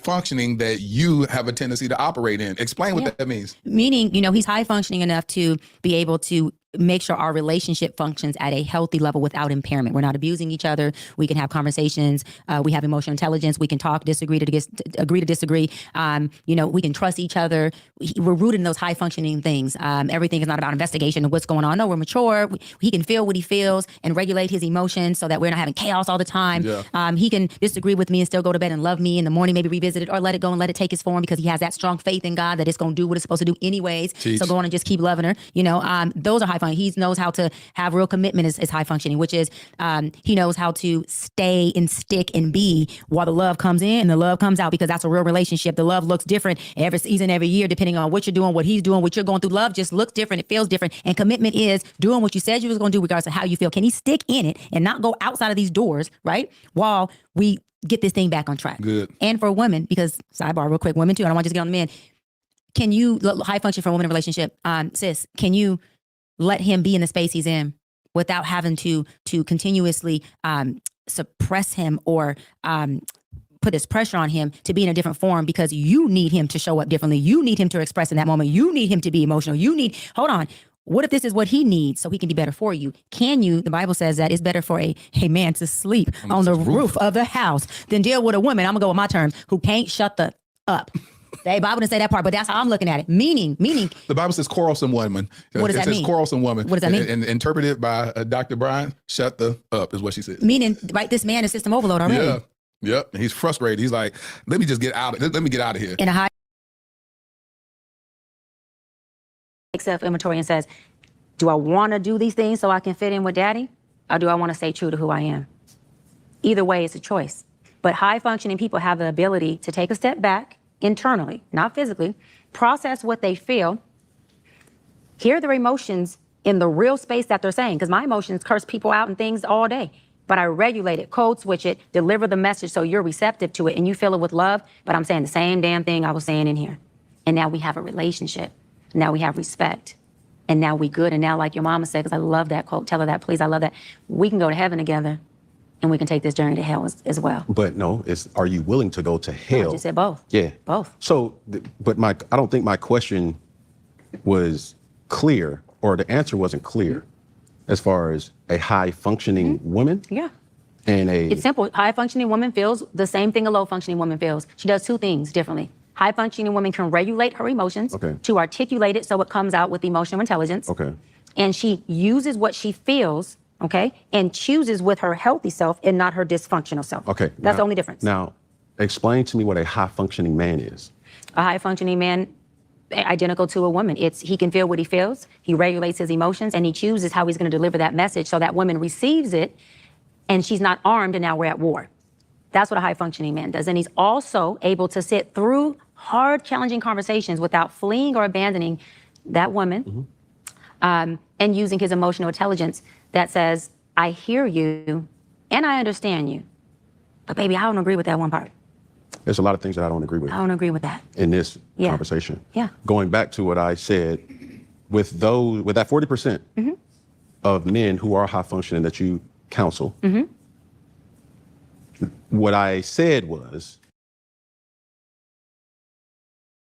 functioning that you have a tendency to operate in. Explain what that means. Meaning, he's high functioning enough to be able to make sure our relationship functions at a healthy level without impairment. We're not abusing each other. We can have conversations. We have emotional intelligence. We can talk, agree to disagree. We can trust each other. We're rooted in those high functioning things. Everything is not about investigation of what's going on. No, we're mature. He can feel what he feels and regulate his emotions so that we're not having chaos all the time. Yeah. He can disagree with me and still go to bed and love me in the morning, maybe revisit it or let it go and let it take its form because he has that strong faith in God that it's going to do what it's supposed to do anyways. Teach. So go on and just keep loving her. Those are high functioning. He knows how to have real commitment is high functioning, which is he knows how to stay and stick and be while the love comes in and the love comes out, because that's a real relationship. The love looks different every season, every year, depending on what you're doing, what he's doing, what you're going through. Love just looks different. It feels different. And commitment is doing what you said you was going to do regardless of how you feel. Can he stick in it and not go outside of these doors, right? While we get this thing back on track. Good. And for women, because sidebar real quick, women too, I don't want to just get on the men. Can you, high function for a woman in a relationship, sis, can you let him be in the space he's in without having to continuously suppress him or put this pressure on him to be in a different form because you need him to show up differently. You need him to express in that moment. You need him to be emotional. Hold on. What if this is what he needs so he can be better for you? Can you, the Bible says that it's better for a man to sleep on the roof of the house than deal with a woman, I'm gonna go with my terms, who can't shut the up. The Bible didn't say that part, but that's how I'm looking at it. Meaning. The Bible says quarrelsome woman. What does that mean? It says quarrelsome woman. What does that mean? And interpreted by Dr. Bryant, shut the up is what she said. Meaning, right, this man is system overload already. Yeah. Yep. He's frustrated. He's like, let me just get out. Let me get out of here. In a high self-inventory and says, do I want to do these things so I can fit in with daddy? Or do I want to stay true to who I am? Either way, it's a choice. But high functioning people have the ability to take a step back internally, not physically, process what they feel, hear their emotions in the real space that they're saying, because my emotions curse people out and things all day. But I regulate it, code switch it, deliver the message so you're receptive to it and you feel it with love. But I'm saying the same damn thing I was saying in here. And now we have a relationship. Now we have respect. And now we good. And now, like your mama said, because I love that quote, tell her that, please, I love that. We can go to heaven together and we can take this journey to hell as well. But no, are you willing to go to hell? I just said both. Yeah. Both. So, but I don't think my question was clear, or the answer wasn't clear as far as a high functioning woman. Yeah. And it's simple. High functioning woman feels the same thing a low functioning woman feels. She does two things differently. High functioning woman can regulate her emotions to articulate it so it comes out with emotional intelligence. Okay. And she uses what she feels, and chooses with her healthy self and not her dysfunctional self. Okay. That's the only difference. Now, explain to me what a high functioning man is. A high functioning man, identical to a woman. He can feel what he feels, he regulates his emotions, and he chooses how he's going to deliver that message so that woman receives it and she's not armed and now we're at war. That's what a high functioning man does. And he's also able to sit through hard, challenging conversations without fleeing or abandoning that woman, and using his emotional intelligence that says, I hear you and I understand you, but baby, I don't agree with that one part. There's a lot of things that I don't agree with. I don't agree with that. In this conversation. Yeah. Going back to what I said, with that 40% of men who are high functioning that you counsel, what I said was,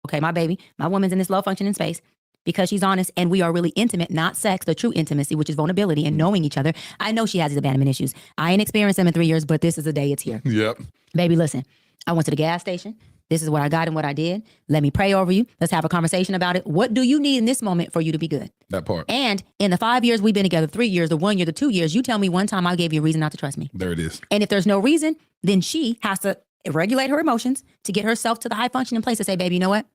okay, my baby, my woman's in this low functioning space because she's honest and we are really intimate, not sex, the true intimacy, which is vulnerability and knowing each other. I know she has these abandonment issues. I ain't experienced them in 3 years, but this is the day it's here. Yep. Baby, listen, I went to the gas station. This is what I got and what I did. Let me pray over you. Let's have a conversation about it. What do you need in this moment for you to be good? That part. And in the 5 years we've been together, 3 years, the 1 year, the 2 years, you tell me one time I gave you a reason not to trust me. There it is. And if there's no reason, then she has to regulate her emotions to get herself to the high functioning place to say, baby, you know what?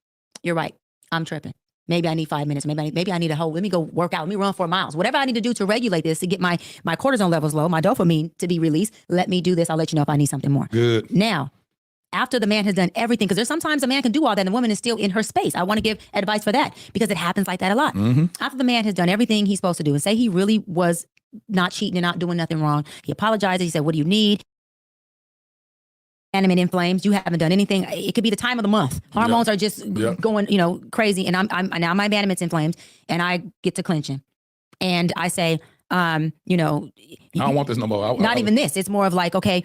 You're right. I'm tripping. Maybe I need 5 minutes. Maybe I need let me go work out. Let me run 4 miles. Whatever I need to do to regulate this, to get my cortisone levels low, my dopamine to be released. Let me do this. I'll let you know if I need something more. Good. Now, after the man has done everything, because there's sometimes a man can do all that and the woman is still in her space. I want to give advice for that because it happens like that a lot. After the man has done everything he's supposed to do and say he really was not cheating and not doing nothing wrong, he apologizes. He said, what do you need? Animate in flames. You haven't done anything. It could be the time of the month. Hormones are just going, crazy. And I'm now my abandonment's in flames, and I get to clenching, and I say, I don't want this no more. Not even this. It's more of like, okay,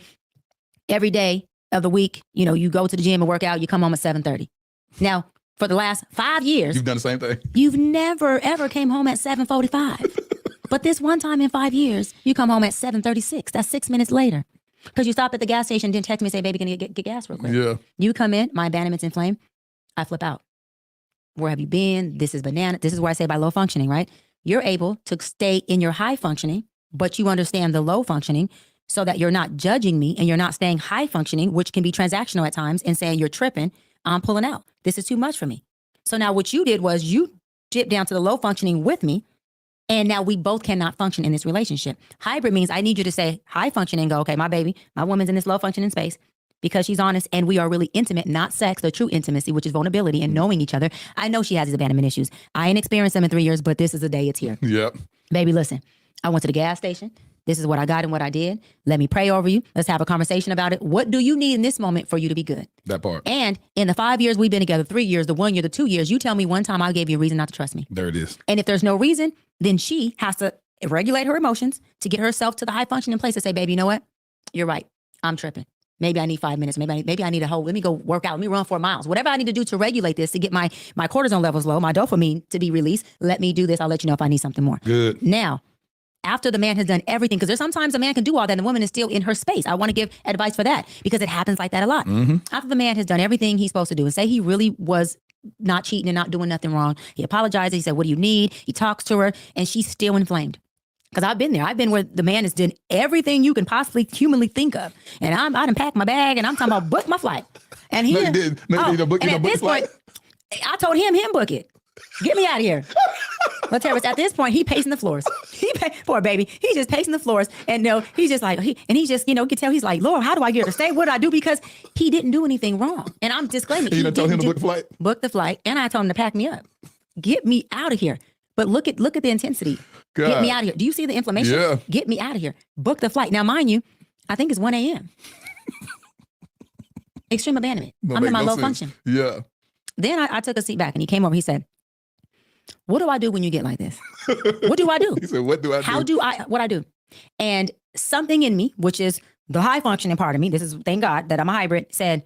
every day of the week, you go to the gym and work out, you come home at 7:30. Now, for the last 5 years, You've done the same thing. you've never, ever came home at 7:45. But this one time in 5 years, you come home at 7:36. That's 6 minutes later. Because you stopped at the gas station and didn't text me and say, baby, can you get gas real quick? Yeah. You come in, my abandonment's inflamed. I flip out. Where have you been? This is banana. This is where I say by low functioning, right? You're able to stay in your high functioning, but you understand the low functioning so that you're not judging me and you're not staying high functioning, which can be transactional at times, and saying you're tripping. I'm pulling out. This is too much for me. So now what you did was you dipped down to the low functioning with me. And now we both cannot function in this relationship. Hybrid means I need you to say high functioning and go, okay, my baby, my woman's in this low functioning space because she's honest and we are really intimate, not sex, the true intimacy, which is vulnerability and knowing each other. I know she has these abandonment issues. I ain't experienced them in 3 years, but this is the day it's here. Yep. Baby, listen, I went to the gas station. This is what I got and what I did. Let me pray over you. Let's have a conversation about it. What do you need in this moment for you to be good? That part. And in the 5 years we've been together, 3 years, the 1 year, the 2 years, you tell me one time I gave you a reason not to trust me. There it is. And if there's no reason, then she has to regulate her emotions to get herself to the high functioning place to say, baby, you know what? You're right. I'm tripping. Maybe I need 5 minutes. Maybe I need a whole, let me go work out. Let me run 4 miles. Whatever I need to do to regulate this, to get my cortisone levels low, my dopamine to be released. Let me do this. I'll let you know if I need something more. Good. Now, after the man has done everything, because there's sometimes a man can do all that and the woman is still in her space. I want to give advice for that because it happens like that a lot. Mm-hmm. After the man has done everything he's supposed to do and say he really was not cheating and not doing nothing wrong, he apologizes. He said, what do you need? He talks to her and she's still inflamed. Because I've been there. I've been where the man has done everything you can possibly humanly think of. And I done packed my bag and I'm talking about book my flight. And he No, you didn't. No, you didn't book- you and didn't at book this the point, I told him book it. Get me out of here. But Terrence, at this point, he pacing the floors. Poor baby. He's just pacing the floors. And he's just like, he's just, you can tell he's like, Lord, how do I get her to stay? What do I do? Because he didn't do anything wrong. And I'm disclaiming. You done told him to book the flight? Book the flight. And I told him to pack me up. Get me out of here. But look at the intensity. God. Get me out of here. Do you see the inflammation? Yeah. Get me out of here. Book the flight. Now, mind you, I think it's 1 a.m. Extreme abandonment. Don't I'm in make my no low sense. function. Yeah. Then I took a seat back and he came over. He said, what do I do when you get like this? What do I do? He said, what do I do? How do what I do? And something in me, which is the high functioning part of me, this is, thank God that I'm a hybrid, said,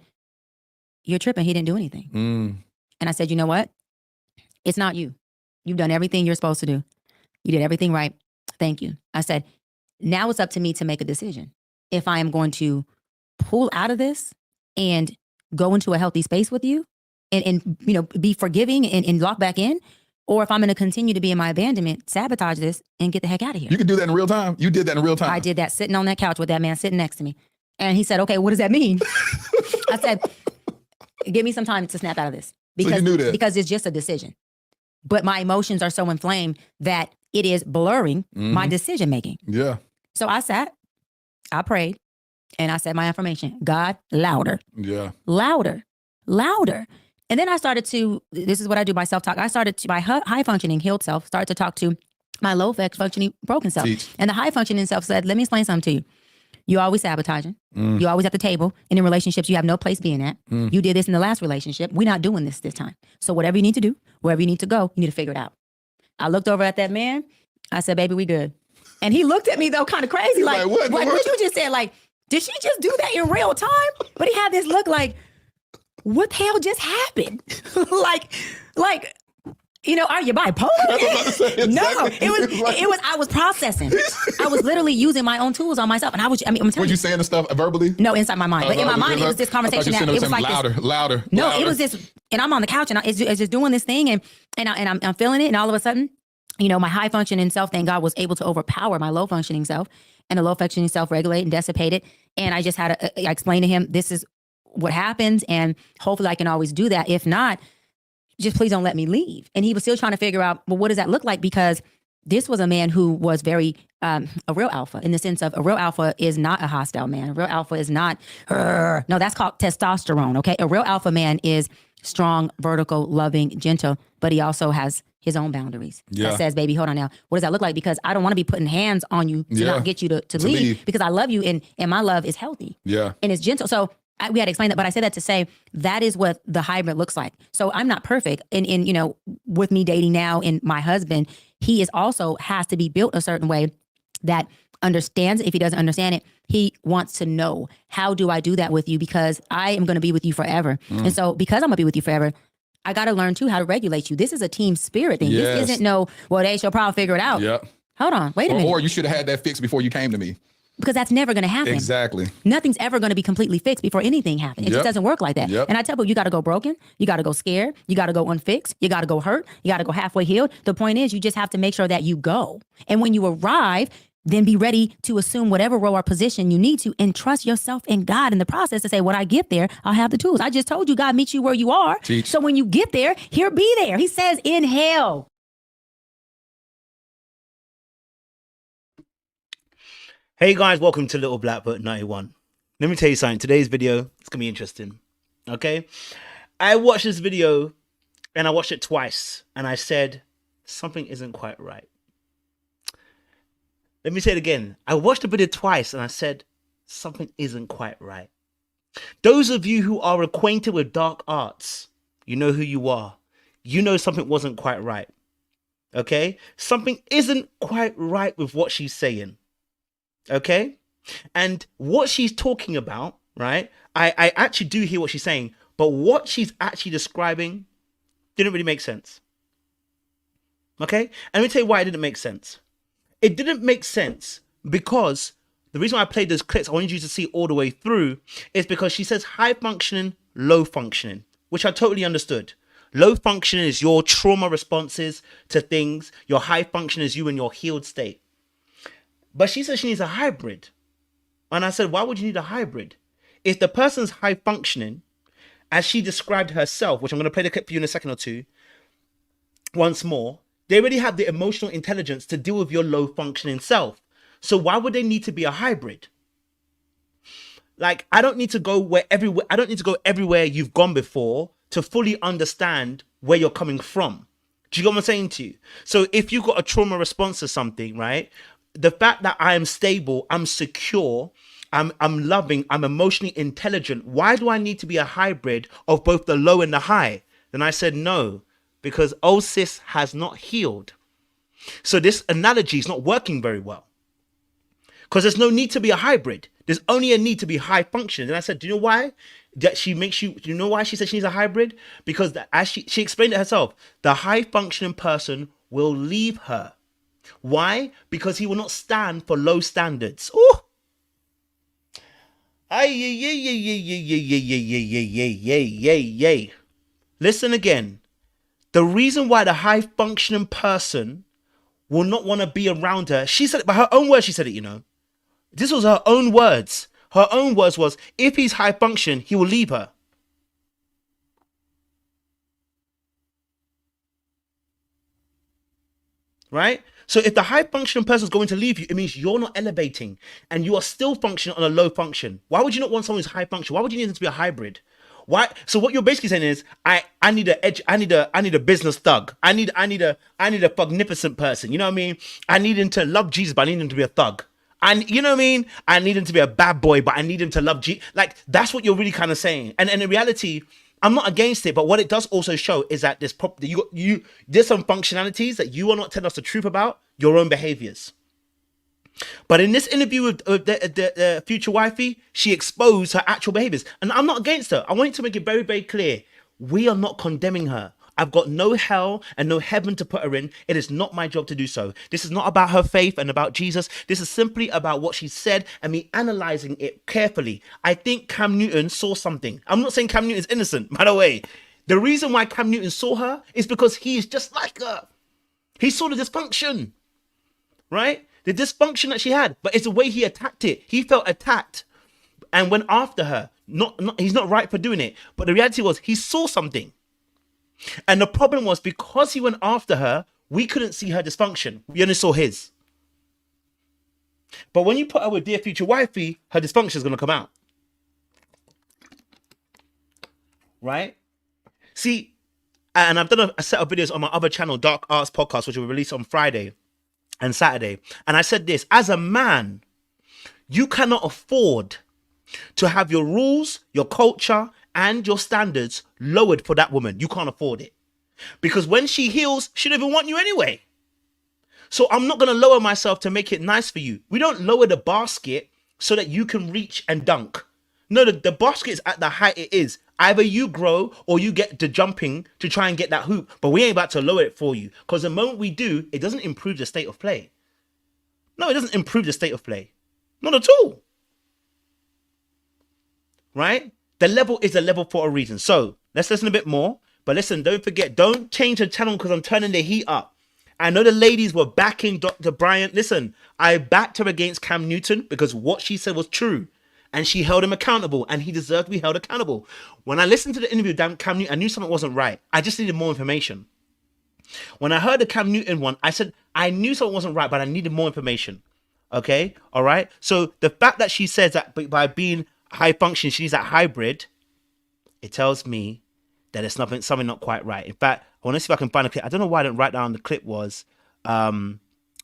you're tripping. He didn't do anything. And I said, you know what? It's not you. You've done everything you're supposed to do. You did everything right. Thank you. I said, now it's up to me to make a decision. If I am going to pull out of this and go into a healthy space with you and be forgiving and lock back in, or if I'm going to continue to be in my abandonment, sabotage this and get the heck out of here. You can do that in real time. You did that in real time. I did that sitting on that couch with that man sitting next to me. And he said, okay, what does that mean? I said, give me some time to snap out of this. Because, so you knew that. Because it's just a decision. But my emotions are so inflamed that it is blurring my decision making. Yeah. So I sat, I prayed, and I said my affirmation, God, louder. Yeah. Louder, louder. And then I started to, this is what I do by self-talk. I started to, my high functioning healed self, started to talk to my low functioning broken self. Teach. And the high functioning self said, let me explain something to you. You always sabotaging. You always at the table. And in relationships, you have no place being at. You did this in the last relationship. We're not doing this time. So whatever you need to do, wherever you need to go, you need to figure it out. I looked over at that man. I said, baby, we good. And he looked at me though, kind of crazy. Like what you just said, like, did she just do that in real time? But he had this look like, what the hell just happened? like, are you bipolar? No, it was, I was processing. I was literally using my own tools on myself. And I'm telling you. Were you saying the stuff verbally? No, inside my mind. But in my mind, it was this conversation that it was like louder. No, it was this, and I'm on the couch and it's just doing this thing and I'm feeling it. And all of a sudden, my high functioning self, thank God, was able to overpower my low functioning self, and the low functioning self regulate and dissipate it. And I just had to explain to him, this is what happens. And hopefully I can always do that. If not, just please don't let me leave. And he was still trying to figure out, well, what does that look like? Because this was a man who was very, a real alpha, in the sense of a real alpha is not a hostile man. A real alpha is not, no, that's called testosterone, okay? A real alpha man is strong, vertical, loving, gentle, but he also has his own boundaries. Yeah. That says, baby, hold on now. What does that look like? Because I don't want to be putting hands on you to not get you to leave, because I love you and my love is healthy. Yeah. And it's gentle. So we had to explain that, but I say that to say that is what the hybrid looks like. So I'm not perfect. And with me dating now and my husband, he is also has to be built a certain way that understands it, if he doesn't understand it, he wants to know, how do I do that with you? Because I am going to be with you forever. And so because I'm going to be with you forever, I got to learn too how to regulate you. This is a team spirit thing. Yes. This isn't no, well, they shall probably figure it out. Yep. Hold on, wait a minute. Or you should have had that fixed before you came to me. Because that's never going to happen. Exactly. Nothing's ever going to be completely fixed before anything happens. It just doesn't work like that. Yep. And I tell people, you got to go broken. You got to go scared. You got to go unfixed. You got to go hurt. You got to go halfway healed. The point is, you just have to make sure that you go. And when you arrive, then be ready to assume whatever role or position you need to, and trust yourself in God in the process to say, when I get there, I'll have the tools. I just told you, God meets you where you are. Teach. So when you get there, he'll be there. He says, inhale. Hey guys, welcome to Little Black Book 91. Let me tell you something. Today's video, it's gonna be interesting. Okay, I watched this video and I watched it twice, and I said something isn't quite right. Let me say it again. I watched the video twice and I said something isn't quite right. Those of you who are acquainted with dark arts, you know who you are. You know something wasn't quite right. Okay, something isn't quite right with what she's saying. Okay, and what she's talking about, right? I actually do hear what she's saying, but what she's actually describing didn't really make sense. Okay, and let me tell you why it didn't make sense. It didn't make sense because the reason why I played those clips, I wanted you to see all the way through, is because she says high functioning, low functioning, which I totally understood. Low functioning is your trauma responses to things. Your high functioning is you in your healed state. But she said she needs a hybrid. And I said, why would you need a hybrid? If the person's high functioning, as she described herself, which I'm going to play the clip for you in a second or two, once more, they already have the emotional intelligence to deal with your low functioning self. So why would they need to be a hybrid? Like, I don't need to go everywhere you've gone before to fully understand where you're coming from. Do you get what I'm saying to you? So if you've got a trauma response to something, right? The fact that I am stable, I'm secure, I'm loving, I'm emotionally intelligent. Why do I need to be a hybrid of both the low and the high? Then I said no, because old sis has not healed. So this analogy is not working very well. Because there's no need to be a hybrid. There's only a need to be high functioning. And I said, do you know why? That she makes you, do you know why she said she needs a hybrid? Because as she explained it herself, the high functioning person will leave her. Why? Because he will not stand for low standards. Ooh. Listen again. The reason why the high functioning person will not want to be around her, she said it by her own words, she said it, you know. This was her own words. Her own words was, if he's high function, he will leave her. Right? So if the high functioning person is going to leave you, it means you're not elevating and you are still functioning on a low function. Why would you not want someone who's high function? Why would you need them to be a hybrid? Why? So what you're basically saying is, I need a edge, I need a business thug. I need a magnificent person. You know what I mean? I need him to love Jesus, but I need him to be a thug. And you know what I mean? I need him to be a bad boy, but I need him to love Jesus. Like, that's what you're really kind of saying. And in reality, I'm not against it, but what it does also show is that there's some functionalities that you are not telling us the truth about, your own behaviors. But in this interview with the future wifey, she exposed her actual behaviors. And I'm not against her. I want you to make it very, very clear. We are not condemning her. I've got no hell and no heaven to put her in. It is not my job to do so. This is not about her faith and about Jesus. This is simply about what she said and me analyzing it carefully. I think Cam Newton saw something. I'm not saying Cam Newton's innocent, by the way. The reason why Cam Newton saw her is because he is just like her. He saw the dysfunction, right? The dysfunction that she had, but it's the way he attacked it. He felt attacked and went after her. He's not right for doing it. But the reality was he saw something. And the problem was, because he went after her, we couldn't see her dysfunction. We only saw his. But when you put her with dear future wifey, her dysfunction is going to come out. Right? See, and I've done a set of videos on my other channel, Dark Arts Podcast, which will release on Friday and Saturday. And I said this, as a man, you cannot afford to have your rules, your culture, and your standards lowered for that woman. You can't afford it. Because when she heals, she don't even want you anyway. So I'm not going to lower myself to make it nice for you. We don't lower the basket so that you can reach and dunk. No, the basket is at the height it is. Either you grow or you get to jumping to try and get that hoop. But we ain't about to lower it for you. Because the moment we do, it doesn't improve the state of play. No, it doesn't improve the state of play. Not at all. Right? The level is a level for a reason. So let's listen a bit more. But listen, don't forget, don't change the channel because I'm turning the heat up. I know the ladies were backing Dr. Bryant. Listen, I backed her against Cam Newton because what she said was true. And she held him accountable, and he deserved to be held accountable. When I listened to the interview with Cam Newton, I knew something wasn't right. I just needed more information. When I heard the Cam Newton one, I said, I knew something wasn't right, but I needed more information. Okay? All right? So the fact that she says that by being high function, she's that hybrid, it tells me that it's something not quite right. In fact, I want to see if I can find a clip. I don't know why I didn't write down the clip was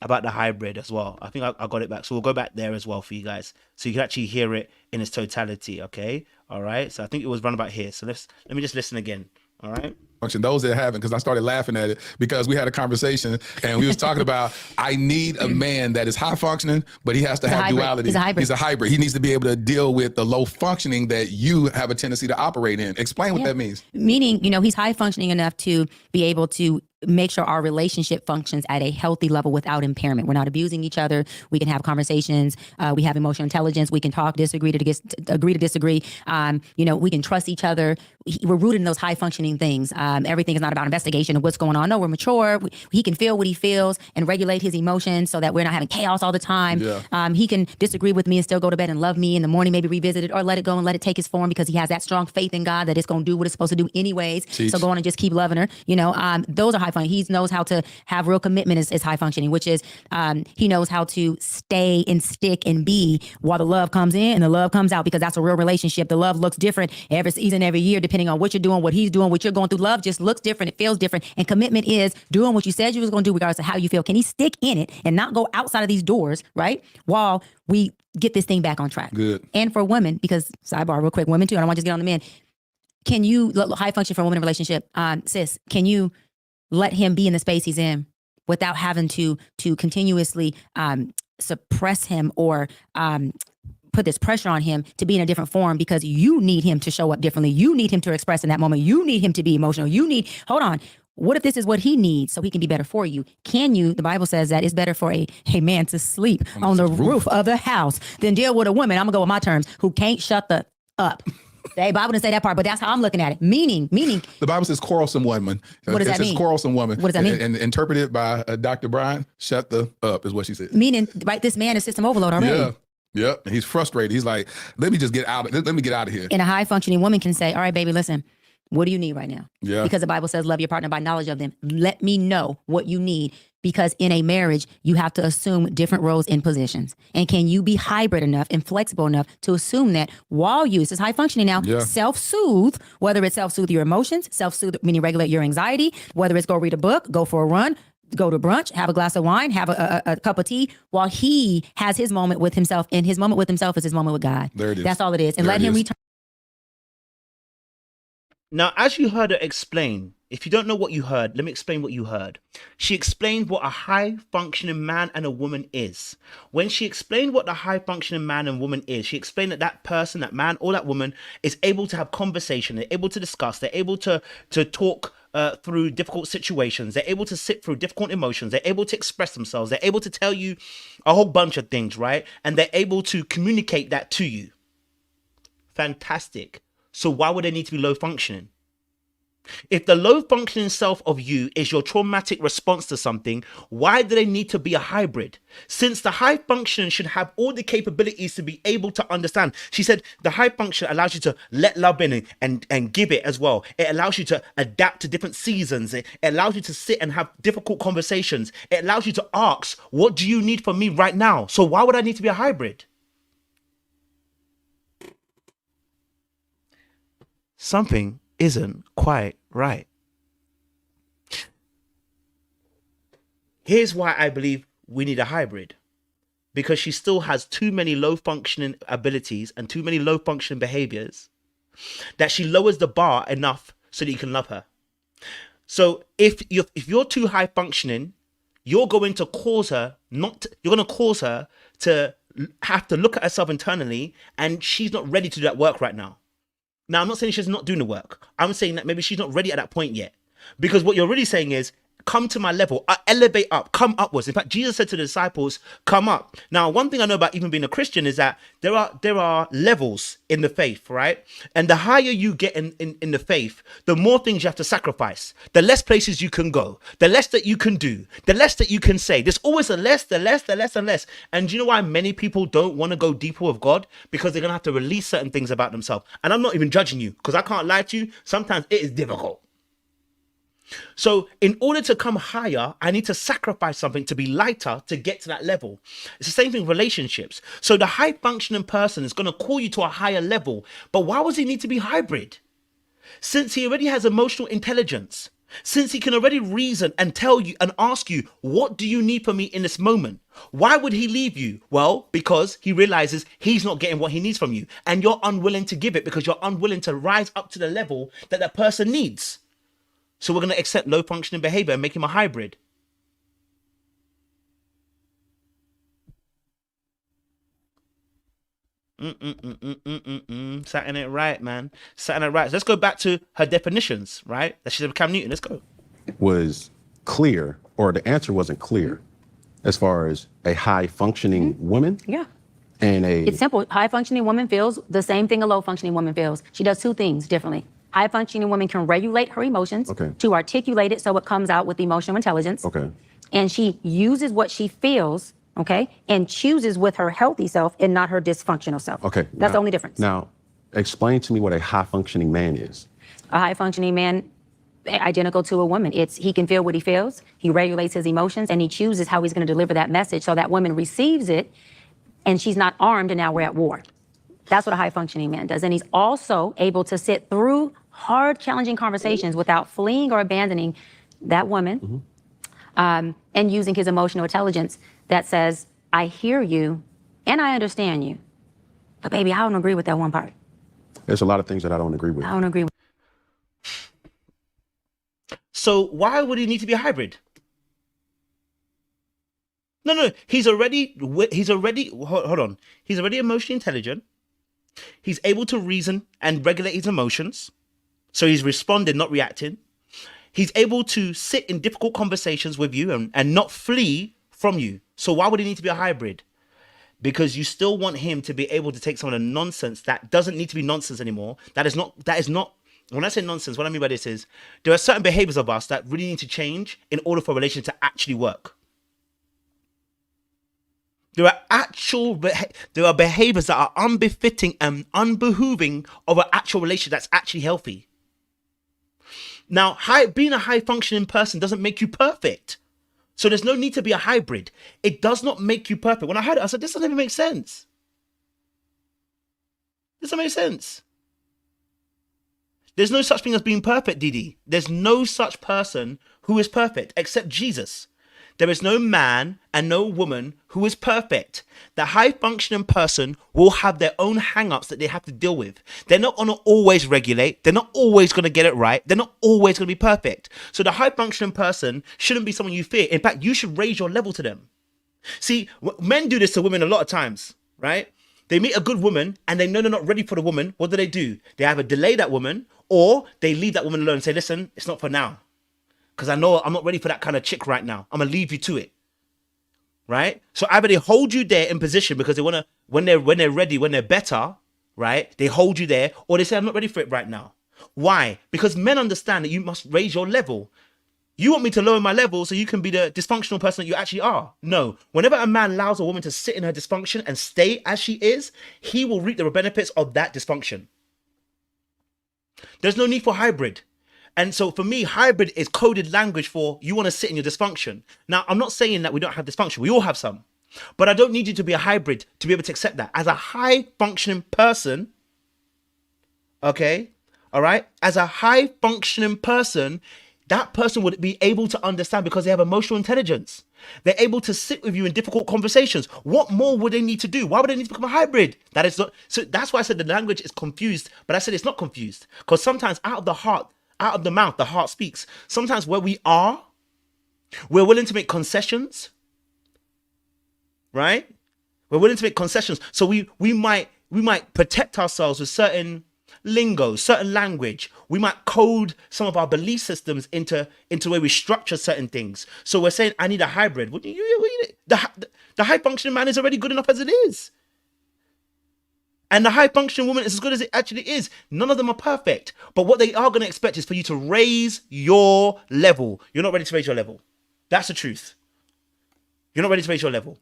about the hybrid as well. I think I got it back. So we'll go back there as well for you guys. So you can actually hear it in its totality. Okay? All right? So I think it was run about here. So let me just listen again. All right? Function, those that haven't, because I started laughing at it because we had a conversation and we was talking about I need a man that is high functioning, but he has to have duality. He's a hybrid. He's a hybrid. He needs to be able to deal with the low functioning that you have a tendency to operate in. Explain what that means. Meaning, he's high functioning enough to be able to make sure our relationship functions at a healthy level without impairment. We're not abusing each other. We can have conversations. We have emotional intelligence. We can talk, agree to disagree. We can trust each other. We're rooted in those high functioning things. Everything is not about investigation of what's going on. No, we're mature. He can feel what he feels and regulate his emotions so that we're not having chaos all the time. Yeah. He can disagree with me and still go to bed and love me in the morning, maybe revisit it or let it go and let it take his form because he has that strong faith in God that it's going to do what it's supposed to do anyways. Teach. So go on and just keep loving her. Those are high functioning. He knows how to have real commitment is high functioning, which is he knows how to stay and stick and be while the love comes in and the love comes out, because that's a real relationship. The love looks different every season, every year, depending on what you're doing, what he's doing, what you're going through. Love just looks different. It feels different. And commitment is doing what you said you was going to do regardless of how you feel. Can he stick in it and not go outside of these doors, right? While we get this thing back on track. Good. And for women, because sidebar real quick, women too, I don't want to just get on the men. Can you, high function for a woman in a relationship, sis, can you let him be in the space he's in without having to continuously suppress him or put this pressure on him to be in a different form because you need him to show up differently. You need him to express in that moment. You need him to be emotional. Hold on. What if this is what he needs so he can be better for you? Can you, the Bible says that it's better for a man to sleep on the roof of the house than deal with a woman, I'm gonna go with my terms, who can't shut the up. The Bible didn't say that part, but that's how I'm looking at it. Meaning. The Bible says quarrelsome woman. What does that mean? It says quarrelsome woman. What does that mean? And interpreted by Dr. Bryant, shut the up is what she said. Meaning, right, this man is system overload already. Yeah. Yep. And he's frustrated. He's like, let me get out of here. And a high functioning woman can say, all right, baby, listen, what do you need right now? Yeah. Because the Bible says, love your partner by knowledge of them. Let me know what you need. Because in a marriage, you have to assume different roles and positions. And can you be hybrid enough and flexible enough to assume that while you, this is high functioning now, self-soothe, whether it's self-soothe your emotions, self-soothe, meaning regulate your anxiety, whether it's go read a book, go for a run, go to brunch, have a glass of wine, have a cup of tea, while he has his moment with himself. And his moment with himself is his moment with God. There it is. That's all it is. And let him return. Now, as you heard her explain, if you don't know what you heard, let me explain what you heard. She explained what a high-functioning man and a woman is. When she explained what the high-functioning man and woman is, she explained that person, that man or that woman, is able to have conversation, they're able to discuss, they're able to talk through difficult situations, they're able to sit through difficult emotions, they're able to express themselves, they're able to tell you a whole bunch of things, right? And they're able to communicate that to you. Fantastic. So why would they need to be low functioning? If the low functioning self of you is your traumatic response to something, why do they need to be a hybrid? Since the high functioning should have all the capabilities to be able to understand. She said the high function allows you to let love in and give it as well. It allows you to adapt to different seasons. It allows you to sit and have difficult conversations. It allows you to ask, what do you need from me right now? So why would I need to be a hybrid? Something isn't quite right. Here's why I believe we need a hybrid. Because she still has too many low functioning abilities and too many low functioning behaviors that she lowers the bar enough so that you can love her. So if you're too high functioning, you're going to cause her you're going to cause her to have to look at herself internally, and she's not ready to do that work right now. Now, I'm not saying she's not doing the work. I'm saying that maybe she's not ready at that point yet. Because what you're really saying is, come to my level, elevate up, come upwards. In fact, Jesus said to the disciples, come up. Now, one thing I know about even being a Christian is that there are levels in the faith, right? And the higher you get in the faith, the more things you have to sacrifice, the less places you can go, the less that you can do, the less that you can say. There's always the less. And do you know why many people don't want to go deeper with God? Because they're going to have to release certain things about themselves. And I'm not even judging you, because I can't lie to you. Sometimes it is difficult. So in order to come higher, I need to sacrifice something to be lighter to get to that level. It's the same thing with relationships. So the high functioning person is going to call you to a higher level. But why does he need to be hybrid? Since he already has emotional intelligence, since he can already reason and tell you and ask you, what do you need from me in this moment? Why would he leave you? Well, because he realizes he's not getting what he needs from you, and you're unwilling to give it because you're unwilling to rise up to the level that that person needs. So we're going to accept low functioning behavior and make him a hybrid. Setting it right, man. Setting it right. So let's go back to her definitions, right? That she's a Cam Newton. Let's go. Was clear, or the answer wasn't clear, as far as a high functioning woman. Yeah. And It's simple. High functioning woman feels the same thing a low functioning woman feels. She does two things differently. High functioning woman can regulate her emotions to articulate it so it comes out with emotional intelligence. And she uses what she feels, and chooses with her healthy self and not her dysfunctional self. That's the only difference. Now, explain to me what a high functioning man is. A high functioning man, identical to a woman. He can feel what he feels, he regulates his emotions, and he chooses how he's going to deliver that message so that woman receives it, and she's not armed, and now we're at war. That's what a high functioning man does. And he's also able to sit through hard, challenging conversations without fleeing or abandoning that woman, and using his emotional intelligence that says, I hear you and I understand you, but baby, I don't agree with that one part. There's a lot of things that I don't agree with. I don't agree with. So why would he need to be a hybrid? No, he's already, hold on. He's already emotionally intelligent. He's able to reason and regulate his emotions. So he's responding, not reacting. He's able to sit in difficult conversations with you and not flee from you. So why would he need to be a hybrid? Because you still want him to be able to take some of the nonsense that doesn't need to be nonsense anymore. That is not, when I say nonsense, what I mean by this is there are certain behaviors of us that really need to change in order for a relationship to actually work. There are behaviors that are unbefitting and unbehooving of an actual relationship that's actually healthy. Now, being a high functioning person doesn't make you perfect. So there's no need to be a hybrid. It does not make you perfect. When I heard it, I said, this doesn't even make sense. This doesn't make sense. There's no such thing as being perfect, Didi. There's no such person who is perfect except Jesus. There is no man and no woman who is perfect. The high functioning person will have their own hang-ups that they have to deal with. They're not going to always regulate. They're not always going to get it right. They're not always going to be perfect. So the high functioning person shouldn't be someone you fear. In fact, you should raise your level to them. See, men do this to women a lot of times, right? They meet a good woman and they know they're not ready for the woman. What do? They either delay that woman or they leave that woman alone and say, listen, it's not for now. Because I know I'm not ready for that kind of chick right now. I'm going to leave you to it. Right? So either they hold you there in position because they want to, when they're ready, when they're better, right? They hold you there, or they say, I'm not ready for it right now. Why? Because men understand that you must raise your level. You want me to lower my level so you can be the dysfunctional person that you actually are. No. Whenever a man allows a woman to sit in her dysfunction and stay as she is, he will reap the benefits of that dysfunction. There's no need for hybrid. And so for me, hybrid is coded language for you want to sit in your dysfunction. Now, I'm not saying that we don't have dysfunction. We all have some. But I don't need you to be a hybrid to be able to accept that. As a high functioning person, okay, all right? As a high functioning person, that person would be able to understand because they have emotional intelligence. They're able to sit with you in difficult conversations. What more would they need to do? Why would they need to become a hybrid? That is not, so that's why I said the language is confused, but I said it's not confused. Because sometimes out of the heart, out of the mouth, the heart speaks. Sometimes where we are We're willing to make concessions, right? We're willing to make concessions. So we might protect ourselves with certain lingo, certain language. We might code some of our belief systems into the way we structure certain things. So we're saying, I need a hybrid. The high functioning man is already good enough as it is. And the high functioning woman is as good as it actually is. None of them are perfect. But what they are going to expect is for you to raise your level. You're not ready to raise your level. That's the truth. You're not ready to raise your level.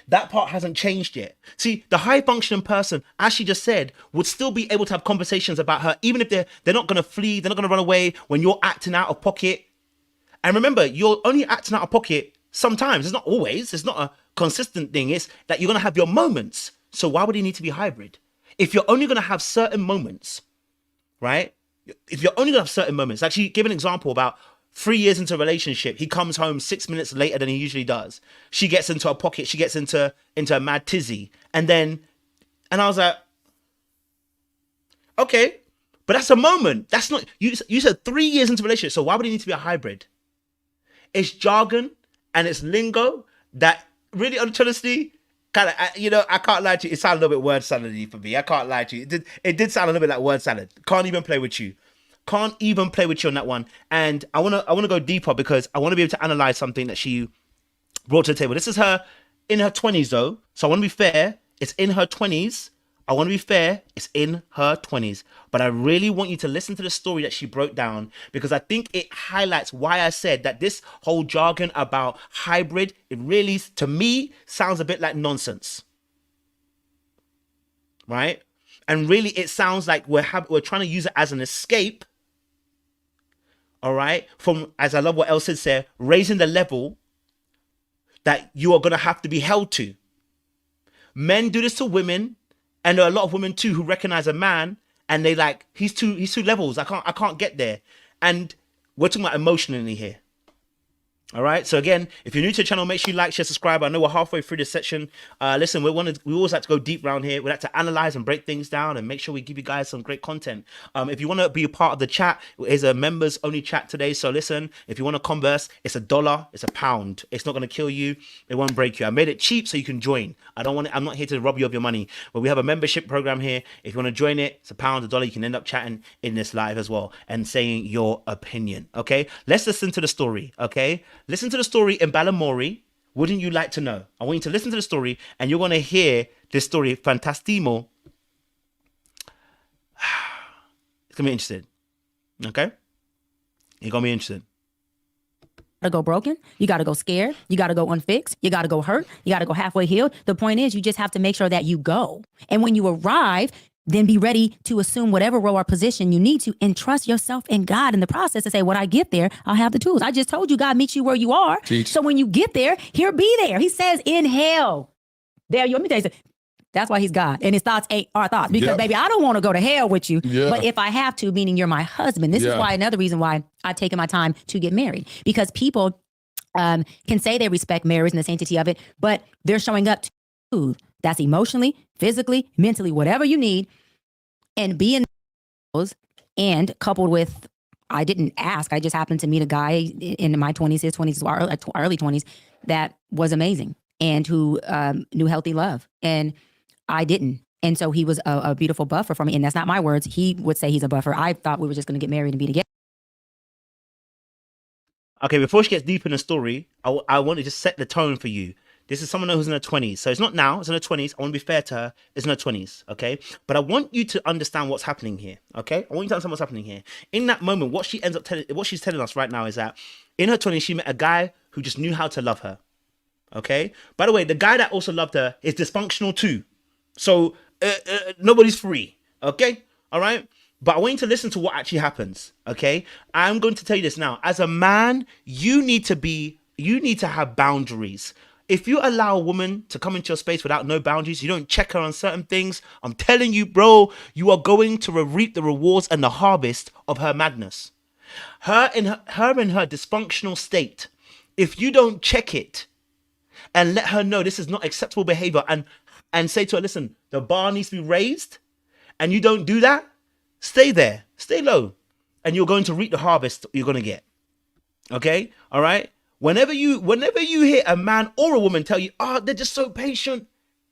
That part hasn't changed yet. See, the high functioning person, as she just said, would still be able to have conversations about her, even if they're not going to flee, they're not going to run away when you're acting out of pocket. And remember, you're only acting out of pocket sometimes. It's not always. It's not a consistent thing. It's that you're going to have your moments. So why would he need to be hybrid? If you're only going to have certain moments, right? If you're only going to have certain moments, actually give an example about 3 years into a relationship, he comes home 6 minutes later than he usually does. She gets into a pocket, she gets into a mad tizzy. And I was like, okay, but that's a moment. That's not, you said 3 years into a relationship, so why would he need to be a hybrid? It's jargon and it's lingo that really, honestly, kind of, I can't lie to you. It sounded a little bit word salad-y for me. I can't lie to you. It did sound a little bit like word salad. Can't even play with you. Can't even play with you on that one. And I wanna go deeper because I want to be able to analyze something that she brought to the table. This is her in her 20s though. So I want to be fair. It's in her 20s. I want to be fair. It's in her 20s. But I really want you to listen to the story that she broke down because I think it highlights why I said that this whole jargon about hybrid, it really, to me, sounds a bit like nonsense. Right? And really, it sounds like we're trying to use it as an escape. All right, from, as I love what El said, raising the level that you are going to have to be held to. Men do this to women, and there are a lot of women too who recognize a man and they like, he's two levels. I can't get there. And we're talking about emotionally here. All right. So again, if you're new to the channel, make sure you like, share, subscribe. I know we're halfway through this section. Listen, we always like to go deep around here. We like to analyze and break things down and make sure we give you guys some great content. If you want to be a part of the chat, it's a members only chat today. So listen, if you want to converse, it's $1, it's £1. It's not going to kill you. It won't break you. I made it cheap so you can join. I'm not here to rob you of your money, but we have a membership program here. If you want to join it, it's £1, $1. You can end up chatting in this live as well and saying your opinion. Okay. Let's listen to the story. Okay. Listen to the story in Balamori. Wouldn't you like to know? I want you to listen to the story and you're going to hear this story. Fantastimo. It's going to be interesting. Okay? You're going to be interested. To go broken, you got to go scared, you got to go unfixed, you got to go hurt, you got to go halfway healed. The point is, you just have to make sure that you go. And when you arrive, then be ready to assume whatever role or position you need to and trust yourself and God in the process to say, when I get there, I'll have the tools. I just told you God meets you where you are. Teach. So when you get there, he'll be there. He says, in hell. There you, let me tell you something. That's why he's God. And his thoughts ain't our thoughts. Because, baby, I don't want to go to hell with you. Yeah. But if I have to, meaning you're my husband, this is why another reason why I've taken my time to get married. Because people can say they respect marriage and the sanctity of it, but they're showing up to that's emotionally, physically, mentally, whatever you need. And being those, and coupled with, I didn't ask, I just happened to meet a guy in my 20s, his 20s, early 20s, that was amazing and who knew healthy love. And I didn't. And so he was a beautiful buffer for me. And that's not my words. He would say he's a buffer. I thought we were just going to get married and be together. Okay, before she gets deep in the story, I want to just set the tone for you. This is someone who's in her 20s. So it's not now, it's in her 20s. I want to be fair to her. It's in her 20s, okay? But I want you to understand what's happening here, okay? I want you to understand what's happening here. In that moment, what she's telling us right now is that in her 20s, she met a guy who just knew how to love her, okay? By the way, the guy that also loved her is dysfunctional too. So nobody's free, okay? All right? But I want you to listen to what actually happens, okay? I'm going to tell you this now. As a man, you need to have boundaries. If you allow a woman to come into your space without no boundaries, you don't check her on certain things, I'm telling you, bro, you are going to reap the rewards and the harvest of her madness. Her in her dysfunctional state, if you don't check it and let her know this is not acceptable behavior and say to her, listen, the bar needs to be raised, and you don't do that, stay there, stay low, and you're going to reap the harvest you're going to get. Okay? All right? Whenever you hear a man or a woman tell you, oh, they're just so patient,